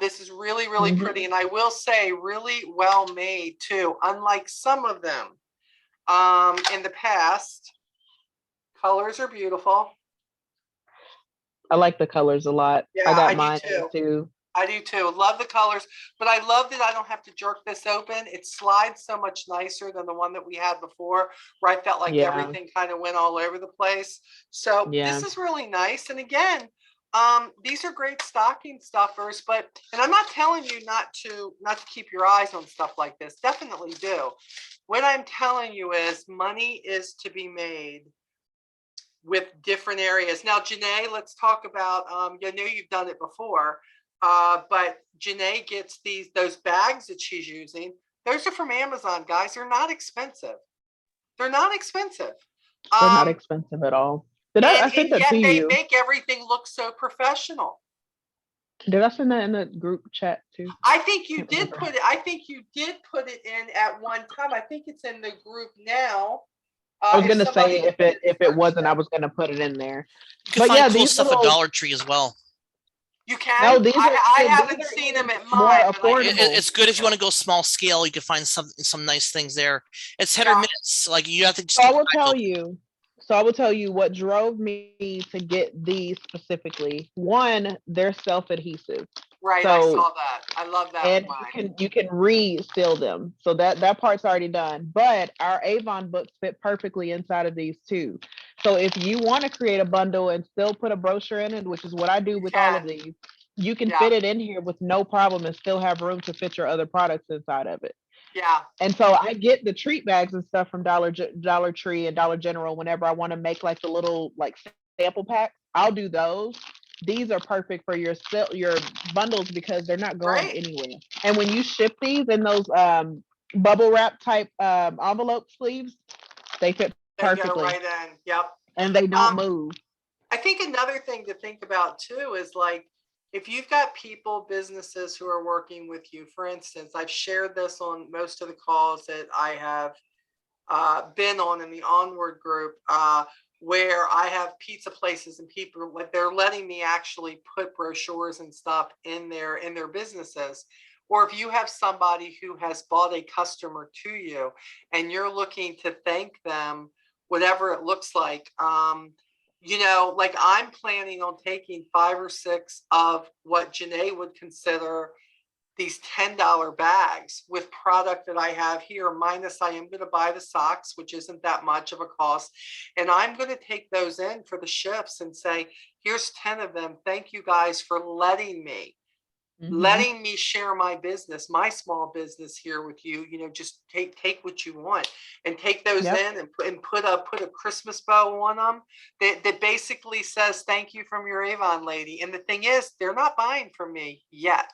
This is really, really pretty, and I will say really well made too, unlike some of them in the past. Colors are beautiful. I like the colors a lot. Yeah, I got mine too. I do too. Love the colors, but I love that I don't have to jerk this open. It slides so much nicer than the one that we had before, where I felt like everything kind of went all over the place. So this is really nice. And again, these are great stocking stuffers, and I'm not telling you not to keep your eyes on stuff like this. Definitely do. What I'm telling you is money is to be made with different areas. Now, Jenee, let's talk about, I know you've done it before, but Jenee gets those bags that she's using. Those are from Amazon, guys. They're not expensive. They're not expensive. They're not expensive at all. I send that to you? They make everything look so professional. Did I send that in the group chat too? I think you did put it in at one time. I think it's in the group now. I was gonna say if it wasn't, I was gonna put it in there. You can find cool stuff at Dollar Tree as well. You can. No, I haven't seen them at mine. It's good if you want to go small scale. You can find some nice things there. It's hit or miss. Like you have to. So I will tell you what drove me to get these specifically. One, they're self-adhesive. Right, I saw that. I love that. And you can re-seal them. So that part's already done. But our Avon books fit perfectly inside of these too. So if you want to create a bundle and still put a brochure in it, which is what I do with all of these, you can fit it in here with no problem and still have room to fit your other products inside of it. Yeah. And so I get the treat bags and stuff from Dollar Tree and Dollar General whenever I want to make like the little like sample packs. I'll do those. These are perfect for your bundles because they're not going anywhere. And when you ship these in those bubble wrap type envelope sleeves, they fit perfectly. Go right in. Yep. And they don't move. I think another thing to think about too is like if you've got people, businesses who are working with you. For instance, I've shared this on most of the calls that I have been on in the Onward group. Where I have pizza places and people like they're letting me actually put brochures and stuff in their businesses. Or if you have somebody who has bought a customer to you and you're looking to thank them, whatever it looks like, like I'm planning on taking 5 or 6 of what Jenee would consider these $10 bags with product that I have here, minus I am going to buy the socks, which isn't that much of a cost. And I'm going to take those in for the shifts and say, here's 10 of them. Thank you guys for letting me share my business, my small business here with you. You know, just take what you want and take those in and put a Christmas bow on them that basically says thank you from your Avon lady. And the thing is, they're not buying from me yet.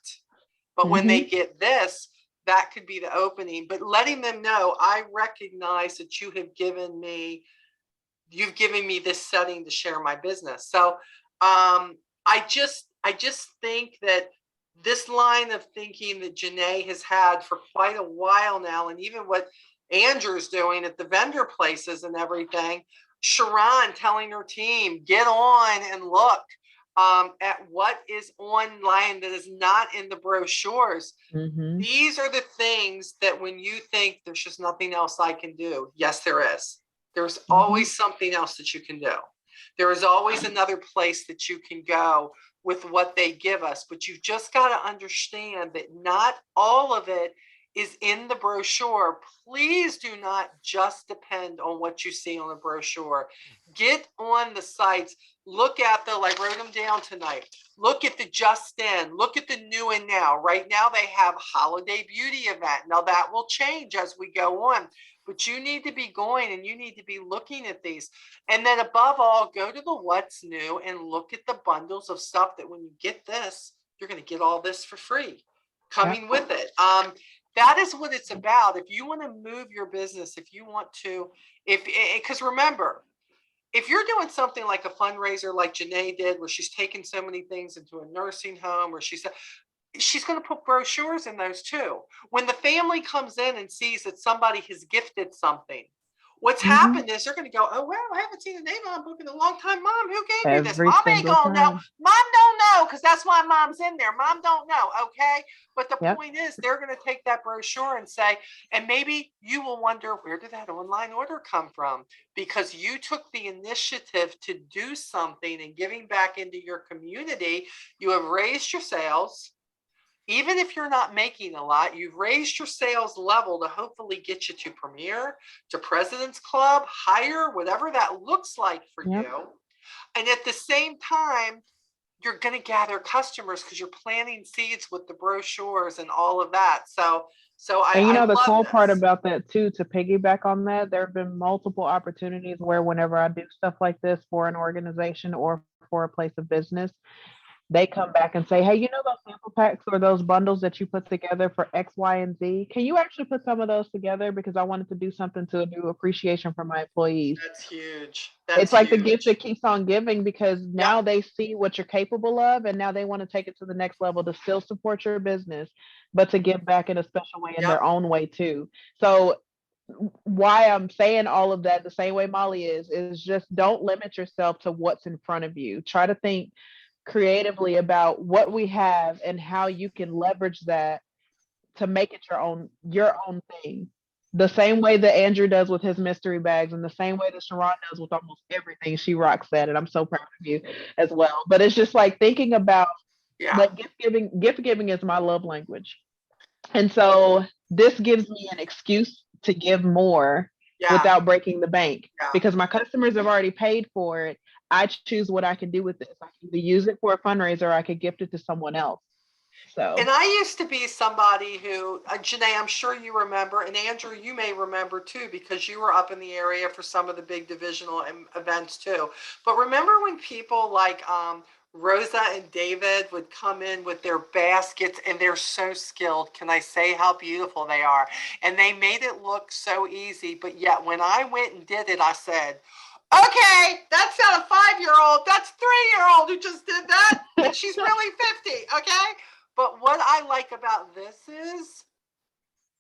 But when they get this, that could be the opening. But letting them know, I recognize that you've given me this setting to share my business. So I just think that this line of thinking that Jenee has had for quite a while now, and even what Andrew's doing at the vendor places and everything, Sharon telling her team, get on and look at what is online that is not in the brochures. These are the things that when you think there's just nothing else I can do, yes, there is. There's always something else that you can do. There is always another place that you can go with what they give us, but you've just got to understand that not all of it is in the brochure. Please do not just depend on what you see on the brochure. Get on the sites, look at I wrote them down tonight. Look at the Just In, look at the New and Now. Right now they have holiday beauty event. Now that will change as we go on, but you need to be going and you need to be looking at these. And then above all, go to the What's New and look at the bundles of stuff that when you get this, you're going to get all this for free coming with it. That is what it's about. If you want to move your business, if you want to, because remember, if you're doing something like a fundraiser like Jenee did, where she's taken so many things into a nursing home, or she's going to put brochures in those too. When the family comes in and sees that somebody has gifted something, what's happened is they're going to go, oh, wow, I haven't seen an Avon book in a long time. Mom, who gave you this? Mom ain't going to know. Mom don't know, because that's why Mom's in there. Mom don't know, okay? But the point is, they're going to take that brochure and say, and maybe you will wonder, where did that online order come from? Because you took the initiative to do something and giving back into your community. You have raised your sales. Even if you're not making a lot, you've raised your sales level to hopefully get you to Premier, to President's Club, higher, whatever that looks like for you. And at the same time, you're going to gather customers because you're planting seeds with the brochures and all of that. So the cool part about that too, to piggyback on that, there have been multiple opportunities where whenever I do stuff like this for an organization or for a place of business, they come back and say, hey, you know those sample packs or those bundles that you put together for X, Y, and Z? Can you actually put some of those together? Because I wanted to do something to do appreciation for my employees. That's huge. It's like the gift that keeps on giving, because now they see what you're capable of, and now they want to take it to the next level to still support your business, but to give back in a special way in their own way too. So why I'm saying all of that the same way Molly is just don't limit yourself to what's in front of you. Try to think creatively about what we have and how you can leverage that to make it your own thing. The same way that Andrew does with his mystery bags, and the same way that Sharon does with almost everything. She rocks that, and I'm so proud of you as well. But it's just like thinking about like gift giving is my love language. And so this gives me an excuse to give more without breaking the bank, because my customers have already paid for it. I choose what I can do with this. I can either use it for a fundraiser, or I could gift it to someone else. So, and I used to be somebody who, Jenee, I'm sure you remember, and Andrew, you may remember too, because you were up in the area for some of the big divisional events too. But remember when people like Rosa and David would come in with their baskets, and they're so skilled. Can I say how beautiful they are? And they made it look so easy. But yet when I went and did it, I said, okay, that's not a 5-year-old, that's 3-year-old who just did that, and she's really 50, okay? But what I like about this is,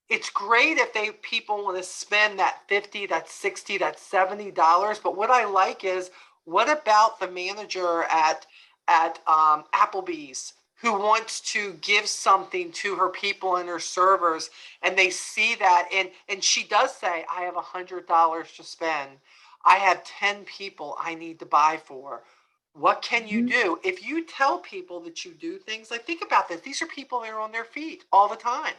it's great if people want to spend that $50, that $60, that $70. But what I like is, what about the manager at Applebee's who wants to give something to her people and her servers, and they see that, and she does say, I have $100 to spend. I have 10 people I need to buy for. What can you do? If you tell people that you do things, like think about this. These are people that are on their feet all the time.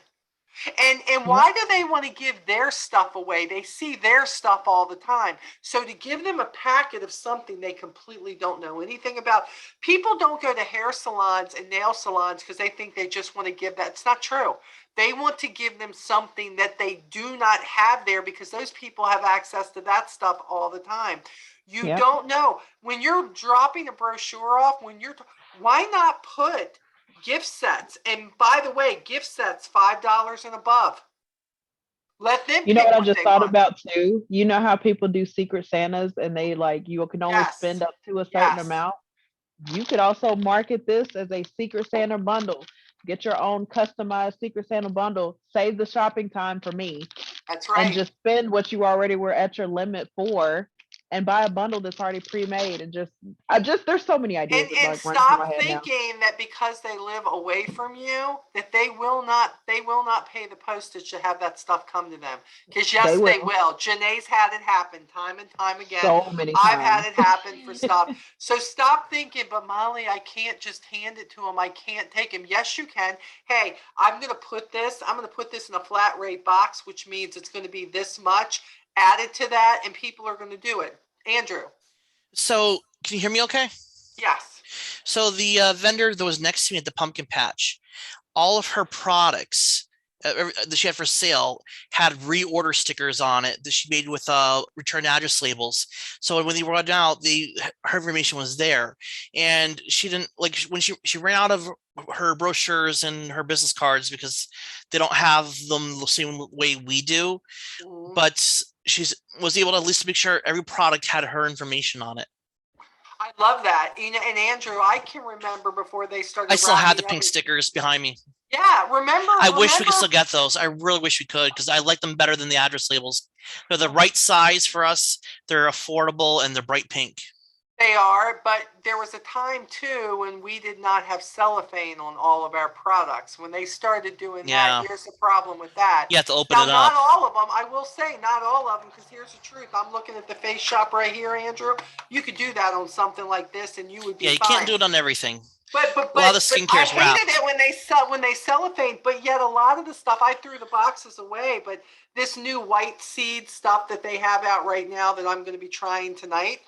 And why do they want to give their stuff away? They see their stuff all the time. So to give them a packet of something they completely don't know anything about, people don't go to hair salons and nail salons because they think they just want to give that. It's not true. They want to give them something that they do not have there because those people have access to that stuff all the time. You don't know. When you're dropping a brochure off, why not put gift sets? And by the way, gift sets $5 and above. Let them You know pick what I just thought want. about too? You know how people do secret Santas and they like you can only spend up to a certain amount? You could also market this as a secret Santa bundle. Get your own customized secret Santa bundle. Save the shopping time for me. That's right. And just spend what you already were at your limit for and buy a bundle that's already pre-made and there's so many ideas that And like run through my stop head now. thinking that because they live away from you that they will not pay the postage to have that stuff come to them. Because yes, they will. Jenee's had it happen time and time again. So many I've times. had it happen for stuff. So stop thinking, but Molly, I can't just hand it to them. I can't take them. Yes, you can. Hey, I'm going to put this in a flat rate box, which means it's going to be this much added to that, and people are going to do it. Andrew. So can you hear me okay? Yes. So the vendor that was next to me at the pumpkin patch, all of her products that she had for sale had reorder stickers on it that she made with return address labels. So when they went out, her information was there, and she didn't like when she ran out of her brochures and her business cards because they don't have them the same way we do. Mm-hmm. But was able to at least make sure every product had her information on it. I love that. And Andrew, I can remember before they started. I still had the pink stickers behind me. Yeah, remember. I wish we could still get those. I really wish we could because I like them better than the address labels. They're the right size for us. They're affordable and they're bright pink. They are, but there was a time too when we did not have cellophane on all of our products. When they started doing that, here's the problem with that. You have to open it up. Not all of them. I will say not all of them because here's the truth. I'm looking at the face shop right here, Andrew. You could do that on something like this, and you would be fine. Yeah, you can't do it on everything. But a lot of the skincare is wrapped. I hated it when they cellophane, but yet a lot of the stuff I threw the boxes away. But this new white seed stuff that they have out right now that I'm going to be trying tonight,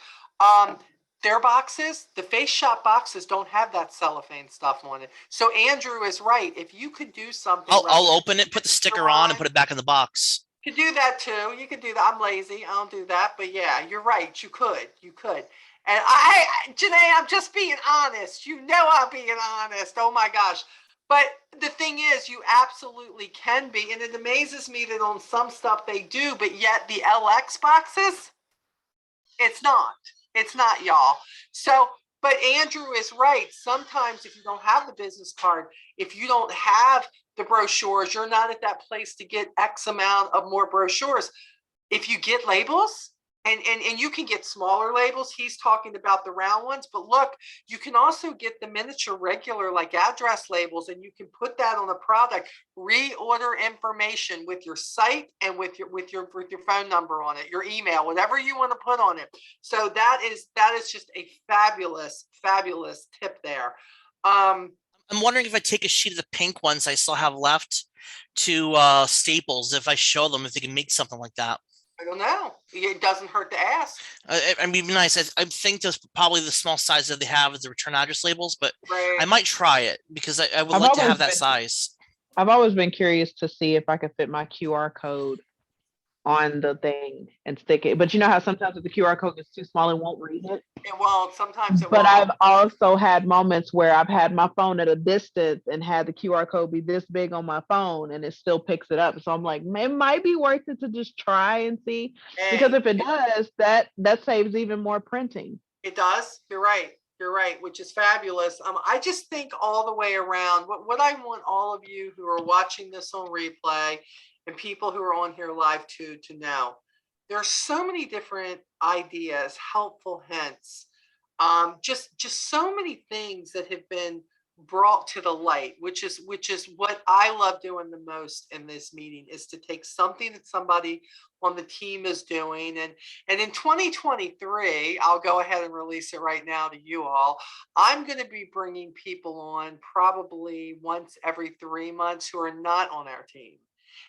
their boxes, the face shop boxes don't have that cellophane stuff on it. So Andrew is right. If you could do something, I'll open it, put the sticker on, and put it back in the box. You could do that too. You could do that. I'm lazy. I don't do that. But yeah, you're right. You could. And Jenee, I'm just being honest. You know I'm being honest. Oh my gosh. But the thing is, you absolutely can be. And it amazes me that on some stuff they do, but yet the LX boxes, it's not. It's not, y'all. So, but Andrew is right. Sometimes if you don't have the business card, if you don't have the brochures, you're not at that place to get X amount of more brochures. If you get labels, and you can get smaller labels. He's talking about the round ones, but look, you can also get the miniature regular like address labels, and you can put that on a product. Reorder information with your site and with your phone number on it, your email, whatever you want to put on it. So that is just a fabulous tip there. I'm wondering if I take a sheet of the pink ones I still have left to Staples, if I show them if they can make something like that. I don't know. It doesn't hurt to ask. I mean, nice. I think that's probably the small size that they have is the return address labels, but right. I might try it because I would like to have that size. I've always been curious to see if I could fit my QR code on the thing and stick it. But you know how sometimes if the QR code is too small, it won't read it? It won't. Sometimes it won't. But I've also had moments where I've had my phone at a distance and had the QR code be this big on my phone and it still picks it up. So I'm like, it might be worth it to just try and see. Because if it does, that saves even more printing. It does. You're right, which is fabulous. I just think all the way around, what I want all of you who are watching this on replay and people who are on here live to know, there are so many different ideas, helpful hints, just so many things that have been brought to the light, which is what I love doing the most in this meeting, is to take something that somebody on the team is doing. And in 2023, I'll go ahead and release it right now to you all. I'm going to be bringing people on probably once every 3 months who are not on our team,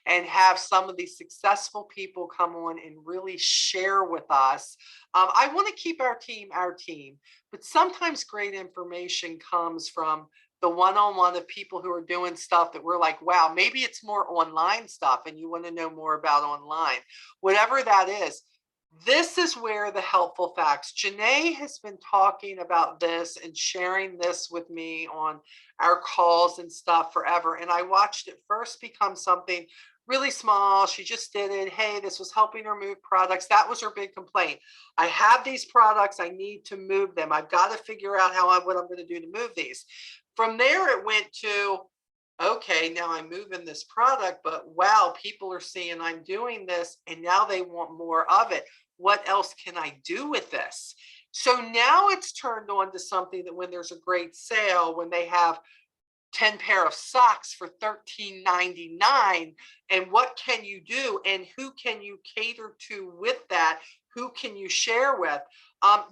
and have some of these successful people come on and really share with us. I want to keep our team, but sometimes great information comes from the one-on-one of people who are doing stuff that we're like, wow, maybe it's more online stuff and you want to know more about online, whatever that is. This is where the helpful facts. Jenee has been talking about this and sharing this with me on our calls and stuff forever. And I watched it first become something really small. She just did it. Hey, this was helping her move products. That was her big complaint. I have these products. I need to move them. I've got to figure out what I'm going to do to move these. From there, it went to, okay, now I'm moving this product, but wow, people are seeing I'm doing this and now they want more of it. What else can I do with this? So now it's turned on to something that when there's a great sale, when they have 10 pair of socks for $13.99, and what can you do and who can you cater to with that? Who can you share with?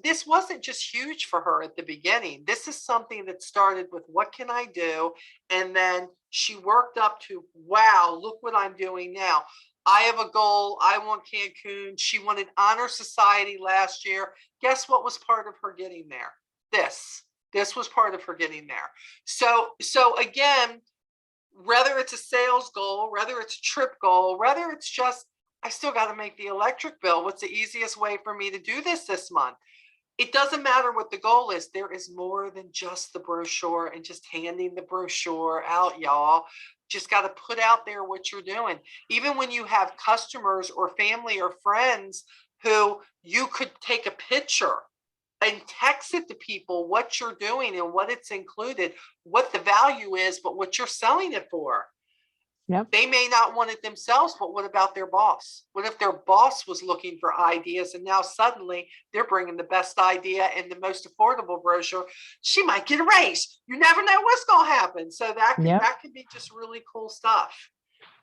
This wasn't just huge for her at the beginning. This is something that started with what can I do? And then she worked up to, wow, look what I'm doing now. I have a goal. I want Cancun. She wanted Honor Society last year. Guess what was part of her getting there? This was part of her getting there. So again, whether it's a sales goal, whether it's a trip goal, whether it's just, I still got to make the electric bill. What's the easiest way for me to do this month? It doesn't matter what the goal is. There is more than just the brochure and just handing the brochure out, y'all. Just got to put out there what you're doing. Even when you have customers or family or friends who you could take a picture and text it to people what you're doing and what it's included, what the value is, but what you're selling it for. Yep. They may not want it themselves, but what about their boss? What if their boss was looking for ideas and now suddenly they're bringing the best idea and the most affordable brochure? She might get a raise. You never know what's going to happen. So that can be just really cool stuff.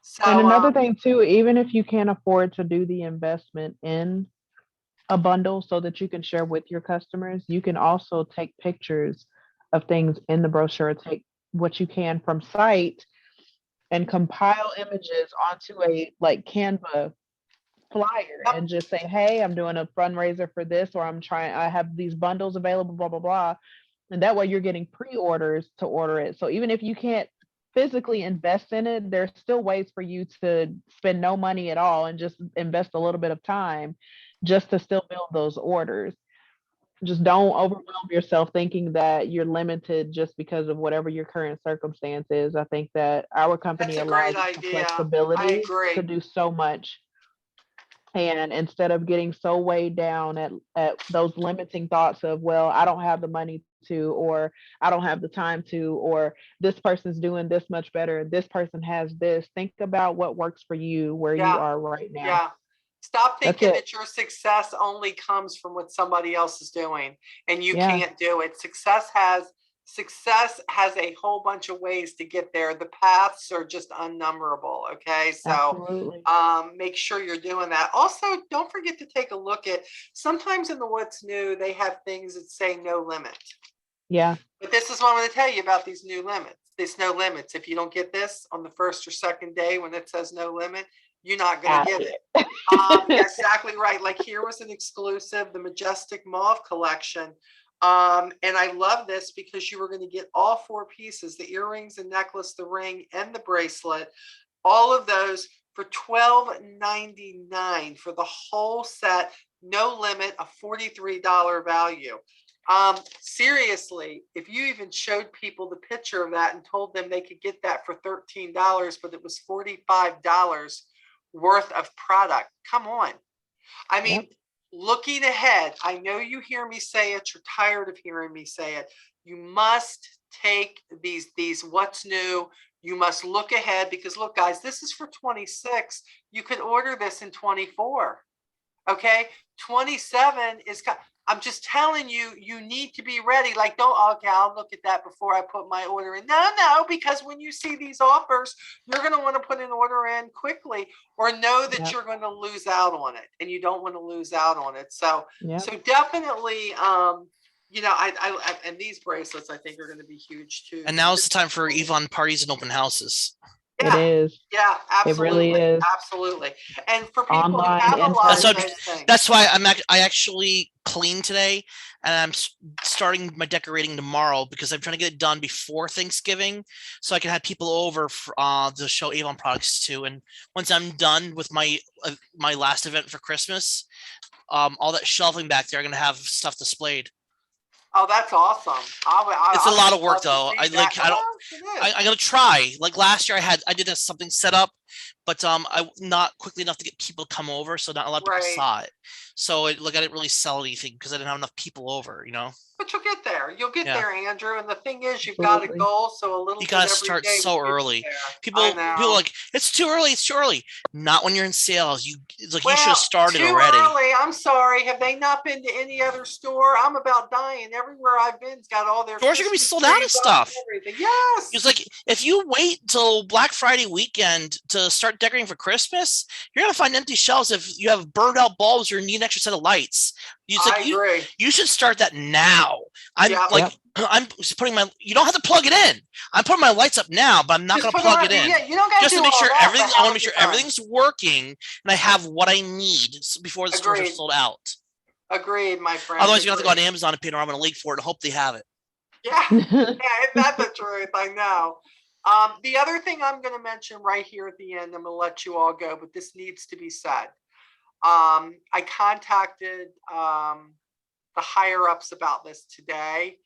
So, and another thing too, even if you can't afford to do the investment in a bundle so that you can share with your customers, you can also take pictures of things in the brochure, take what you can from site and compile images onto a like Canva flyer and just say, hey, I'm doing a fundraiser for this, or I have these bundles available, blah, blah, blah. And that way you're getting pre-orders to order it. So even if you can't physically invest in it, there's still ways for you to spend no money at all and just invest a little bit of time just to still build those orders. Just don't overwhelm yourself thinking that you're limited just because of whatever your current circumstance is. I think that our company allows you the flexibility to do so much. And instead of getting so weighed down at those limiting thoughts of, well, I don't have the money to, or I don't have the time to, or this person's doing this much better, this person has this, think about what works for you where you are right now. Yeah. Stop thinking that your success only comes from what somebody else is doing and you can't do it. Success has a whole bunch of ways to get there. The paths are just unnumberable. Okay. So make sure you're doing that. Also, don't forget to take a look at, sometimes in the What's New, they have things that say no limit. Yeah. But this is what I'm going to tell you about these new limits. There's no limits. If you don't get this on the first or second day when it says no limit, you're not going to get it. Exactly right. Like here was an exclusive, the Majestic Mauve collection. And I love this because you were going to get all 4 pieces, the earrings, the necklace, the ring, and the bracelet, all of those for $12.99 for the whole set, no limit, a $43 value. Seriously, if you even showed people the picture of that and told them they could get that for $13, but it was $45 worth of product. Come on. I mean, looking ahead, I know you hear me say it, you're tired of hearing me say it. You must take these What's New. You must look ahead because look, guys, this is for 26. You could order this in 24. Okay. 27 is, I'm just telling you, you need to be ready. Like, don't, okay, I'll look at that before I put my order in. No, because when you see these offers, you're going to want to put an order in quickly or know that Yep. you're going to lose out on it, and you don't want to lose out on it. So, Yep. so definitely, you know, I and these bracelets I think are going to be huge too. And now is the time for Avon parties and open houses. Yeah. It is. Yeah, absolutely. It really is. Absolutely. And for people Online, who have a in lot person. of those things. That's why I actually cleaned today, and I'm starting my decorating tomorrow because I'm trying to get it done before Thanksgiving, so I can have people over for, to show Avon products to. And once I'm done with my my last event for Christmas, all that shelving back there, I'm gonna have stuff displayed. Oh, that's awesome. It's a lot of work love to though. see I that. like I don't. Yes, it is. I'm gonna try. Like last year, I did something set up, but I not quickly enough to get people to come over, so not a lot of people Right. saw it. So I didn't really sell anything because I didn't have enough people over. You know, But you'll get there. You'll get Yeah. there, Andrew. And the thing is, you've got a Absolutely. goal, so a little you bit gotta every start day so will get you early. there. People I are know. like, it's too early. It's too early. Not when you're in sales. It's like you should Well, have started too already. early. I'm sorry. Have they not been to any other store? I'm about dying. Everywhere I've been's got all their Stores are gonna be Christmas sold out of trees up stuff. and everything. Yes. It's like if you wait till Black Friday weekend to start decorating for Christmas, you're gonna find empty shelves if you have burned out bulbs or need an extra set of lights. I agree. You should start that now. I'm Yeah. like I'm putting my. You don't have to plug it in. I'm putting my lights up now, but I'm not Just gonna put plug on it in. Yeah, you don't got Just do to make all sure that, everything. but I have want to a make sure good time. everything's working and I have what I need before the stores are Agreed. sold out. Agreed, my friend. Otherwise, you have to go on Agreed. Amazon and pay Panorama Lake for it and hope they have it. Yeah, isn't that the truth? I know. The other thing I'm going to mention right here at the end, I'm going to let you all go, but this needs to be said. I contacted the higher ups about this today,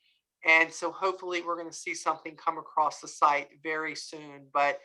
and so hopefully we're going to see something come across the site very soon. But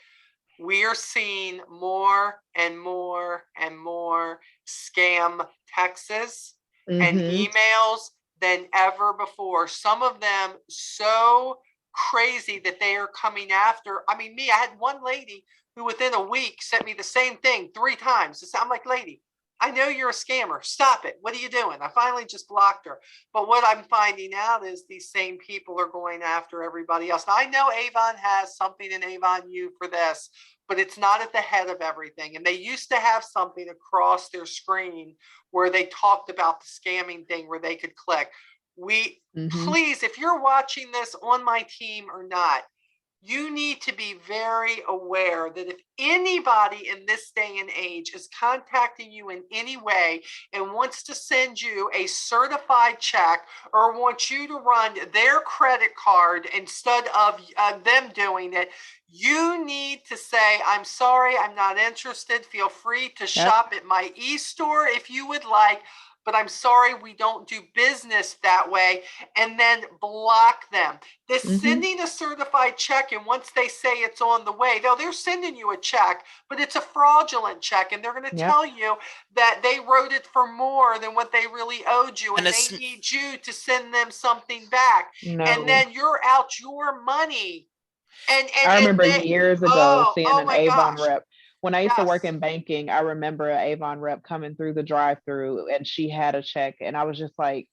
we are seeing more and more and more scam texts and emails than ever before. Some of them so crazy that they are coming after. I mean, I had one lady who within a week sent me the same thing 3 times. I'm like, lady, I know you're a scammer. Stop it. What are you doing? I finally just blocked her. But what I'm finding out is these same people are going after everybody else. Now, I know Avon has something in Avon U for this, but it's not at the head of everything. And they used to have something across their screen where they talked about the scamming thing where they could click. Please, if you're watching this on my team or not, you need to be very aware that if anybody in this day and age is contacting you in any way and wants to send you a certified check or wants you to run their credit card instead of them doing it, you need to say, I'm sorry, I'm not interested. Feel free to shop at my e-store if you would like, but I'm sorry, we don't do business that way, and then block them. They're sending a certified check, and once they say it's on the way, they're sending you a check, but it's a fraudulent check, and they're going to tell you that they wrote it for more than what they really owed you, and they need you to send them something back, and then you're out your money. And I remember years ago seeing an Avon rep. When I used to work in banking, I remember an Avon rep coming through the drive-through and she had a check and I was just like,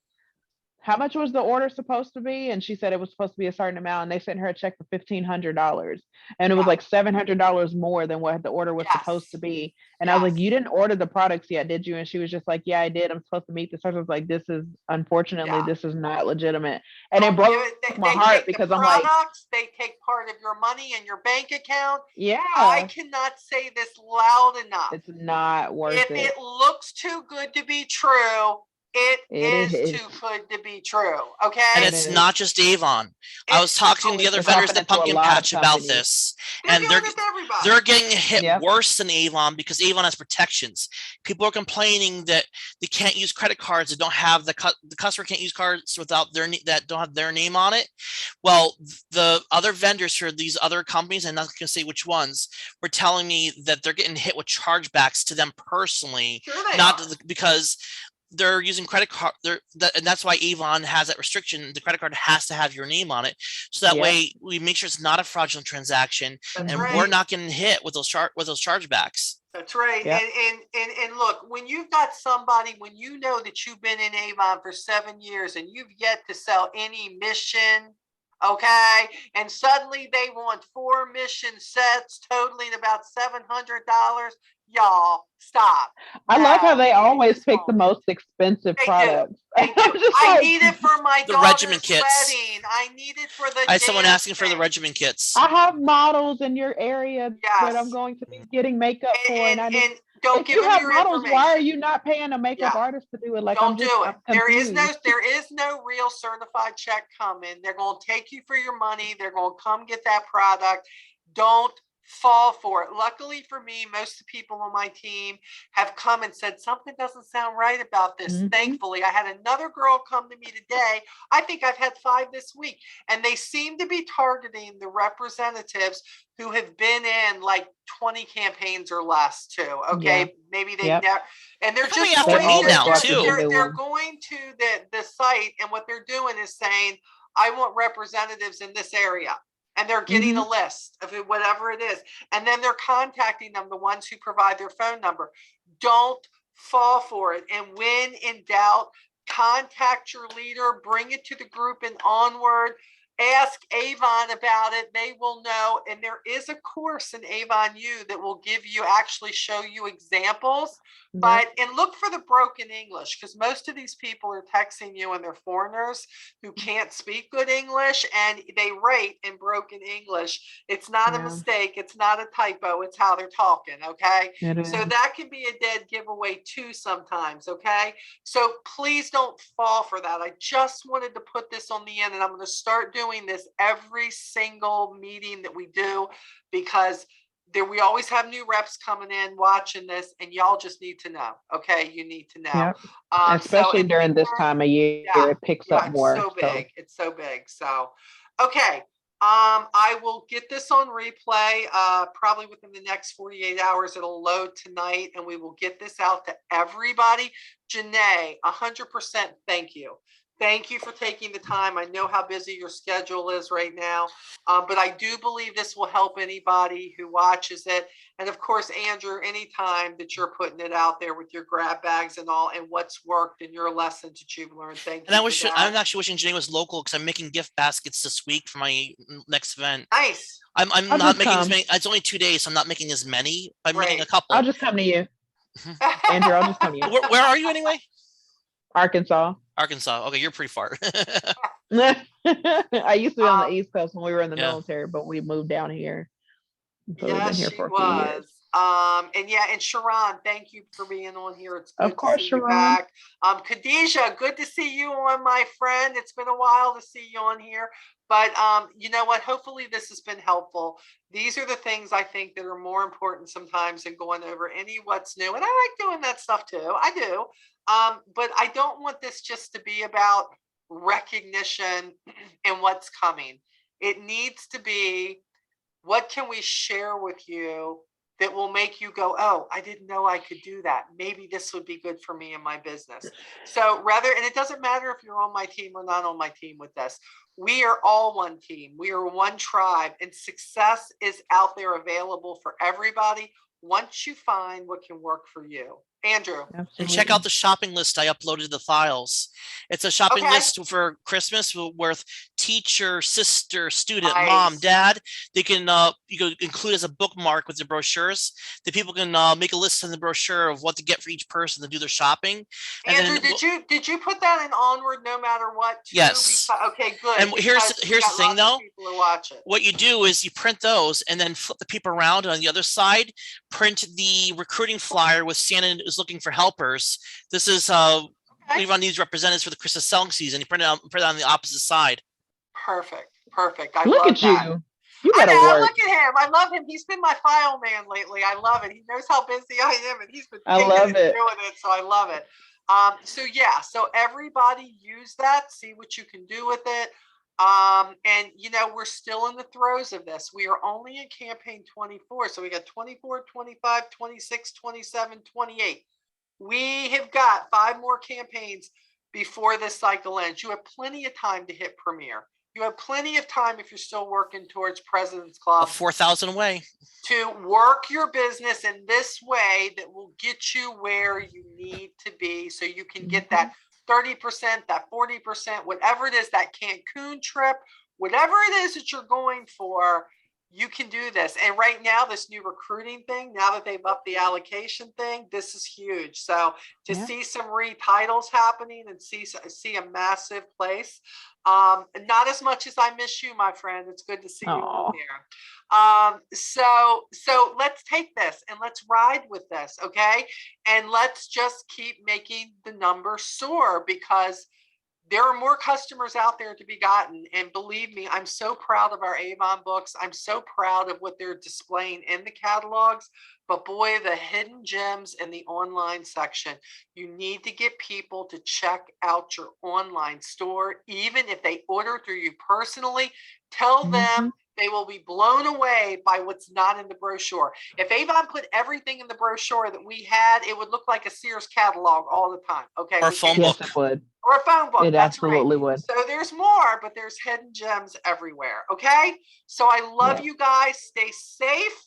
how much was the order supposed to be? And she said it was supposed to be a certain amount and they sent her a check for $1,500 and it was like $700 more than what the order was supposed to be. And I was like, you didn't order the products yet, did you? And she was just like, yeah, I did. I'm supposed to meet this. I was like, this is unfortunately, this is not legitimate. And it broke my heart because I'm like, they take part of your money in your bank account. Yeah. I cannot say this loud enough. It's not worth it. If it looks too good to be true, it is too good to be true. Okay. And it's not just Avon. I was talking to the other vendors at Pumpkin Patch about this, and they're getting hit worse than Avon because Avon has protections. People are complaining that they can't use credit cards that don't have the customer can't use cards without that don't have their name on it. Well, the other vendors for these other companies, I'm not going to say which ones, were telling me that they're getting hit with chargebacks to them personally, because they're using credit card. And that's why Avon has that restriction. The credit card has to have your name on it, so that Yep. way we make sure it's not a fraudulent transaction, That's and right. we're not getting hit with those chargebacks. That's right. Yep. And look, when you've got somebody, when you know that you've been in Avon for 7 years and you've yet to sell any mission, okay, and suddenly they want 4 mission sets totaling about $700, y'all stop. I love how No, they always pick the won't. most expensive They do. products. They do. I'm just I like, need it for my The daughter's regimen kits. wedding. I need it for the I had someone asking for the dancing. regimen kits. I have models in your area that I'm Yes. going to be getting makeup for, and I need. And don't If give you them have your models, information. why are you not paying a makeup Yeah. artist to do it? Like, Don't do it. I'm There is confused. no real certified check coming. They're going to take you for your money. They're going to come get that product. Don't fall for it. Luckily for me, most of the people on my team have come and said something doesn't sound right about this. Mhm. Thankfully, I had another girl come to me today. I think I've had 5 this week, and they seem to be targeting the representatives who have been in like 20 campaigns or less too. Okay, Yeah. maybe they Yep. never, and they're Coming just after going, me always now, go after too. the new they're one. going to the site, and what they're doing is saying, I want representatives in this area. And they're getting a list of whatever it is. And then they're contacting them, the ones who provide their phone number. Don't fall for it. And when in doubt, contact your leader, bring it to the group and onward. Ask Avon about it. They will know. And there is a course in Avon U that will actually show you examples. But, and look for the broken English, because most of these people are texting you and they're foreigners who can't speak good English, and they rate in broken English. It's not a Yeah. mistake. It's not a typo. It's how they're talking. Okay. It So is. that can be a dead giveaway too sometimes. Okay. So please don't fall for that. I just wanted to put this on the end, and I'm going to start doing this every single meeting that we do, because we always have new reps coming in watching this, and y'all just need to know. Okay, you need to know. Yep. So Especially in the during this meantime, time of year, yeah, it picks yeah, up more. it's so big. It's so big. So, okay. I will get this on replay. Probably within the next 48 hours, it'll load tonight, and we will get this out to everybody. Jenee, 100% thank you. Thank you for taking the time. I know how busy your schedule is right now, but I do believe this will help anybody who watches it. And of course, Andrew, anytime that you're putting it out there with your grab bags and all, and what's worked and your lessons that you've learned, thank you. And for that. I'm actually wishing Jenee was local, because I'm making gift baskets this week for my next event. Nice. I'm I'll not just making as come. many. It's only 2 days, so I'm not making as many. I'm making a Right. couple. I'll just come to you, Andrew. I'll just come to you. Where are you anyway? Arkansas. Arkansas. Okay, you're pretty far. I used to be on the East Coast when we were in the Yeah. military, but we moved down here. So we've Yes, been here she for a few years. was. And yeah, and Sharon, thank you for being on here. It's good Of course, to see you Sharon. back. Khadijah, good to see you on, my friend. It's been a while to see you on here. But you know what? Hopefully this has been helpful. These are the things I think that are more important sometimes than going over any what's new. And I like doing that stuff too. I do. But I don't want this just to be about recognition and what's coming. It needs to be, what can we share with you that will make you go, oh, I didn't know I could do that. Maybe this would be good for me in my business. So rather, and it doesn't matter if you're on my team or not on my team with this. We are all one team. We are one tribe, and success is out there available for everybody once you find what can work for you. Andrew. And check out the shopping list I uploaded the files. It's a shopping list for Christmas worth teacher, sister, student, mom, dad. They can you can include as a bookmark with the brochures. The people can make a list in the brochure of what to get for each person to do their shopping. And Andrew, then, did you put that in Onward no matter what? Too? Yes. Okay, good. And here's the thing though. People who watch it. What you do is you print those and then flip the paper around, and on the other side, print the recruiting flyer with Santa is looking for helpers. This is we run these representatives for the Christmas selling season. You print it on the opposite side. Perfect. I look love at that. You gotta work. Look at him. I love him. He's been my file man lately. I love it. He knows how busy I am, and he's been doing it. So I love it. So yeah, so everybody use that, see what you can do with it. And you know, we're still in the throes of this. We are only in campaign 24. So we got 24, 25, 26, 27, 28. We have got 5 more campaigns before this cycle ends. You have plenty of time to hit premiere. You have plenty of time if you're still working towards President's A Club 4,000 way. to work your business in this way that will get you where you need to be so you can get that 30%, that 40%, whatever it is, that Cancun trip, whatever it is that you're going for, you can do this. And right now, this new recruiting thing, now that they've upped the allocation thing, this is huge. So to see some retitles happening and see a massive place. Not as much as I miss you, my friend. It's good to see you on there. So let's take this and let's ride with this, okay? And let's just keep making the number soar, because there are more customers out there to be gotten. And believe me, I'm so proud of our Avon books. I'm so proud of what they're displaying in the catalogs. But boy, the hidden gems in the online section, you need to get people to check out your online store. Even if they order through you personally, tell them they will be blown away by what's not in the brochure. If Avon put everything in the brochure that we had, it would look like a Sears catalog all the time. Okay. Or a phone book. Yes, it would. Or a phone book. It That's absolutely right. would. So there's more, but there's hidden gems everywhere. Okay. So I love you guys. Stay safe.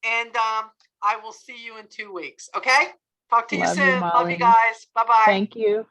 And I will see you in 2 weeks. Okay. Talk to you Love you, soon. Love you Molly. guys. Bye-bye. Thank you.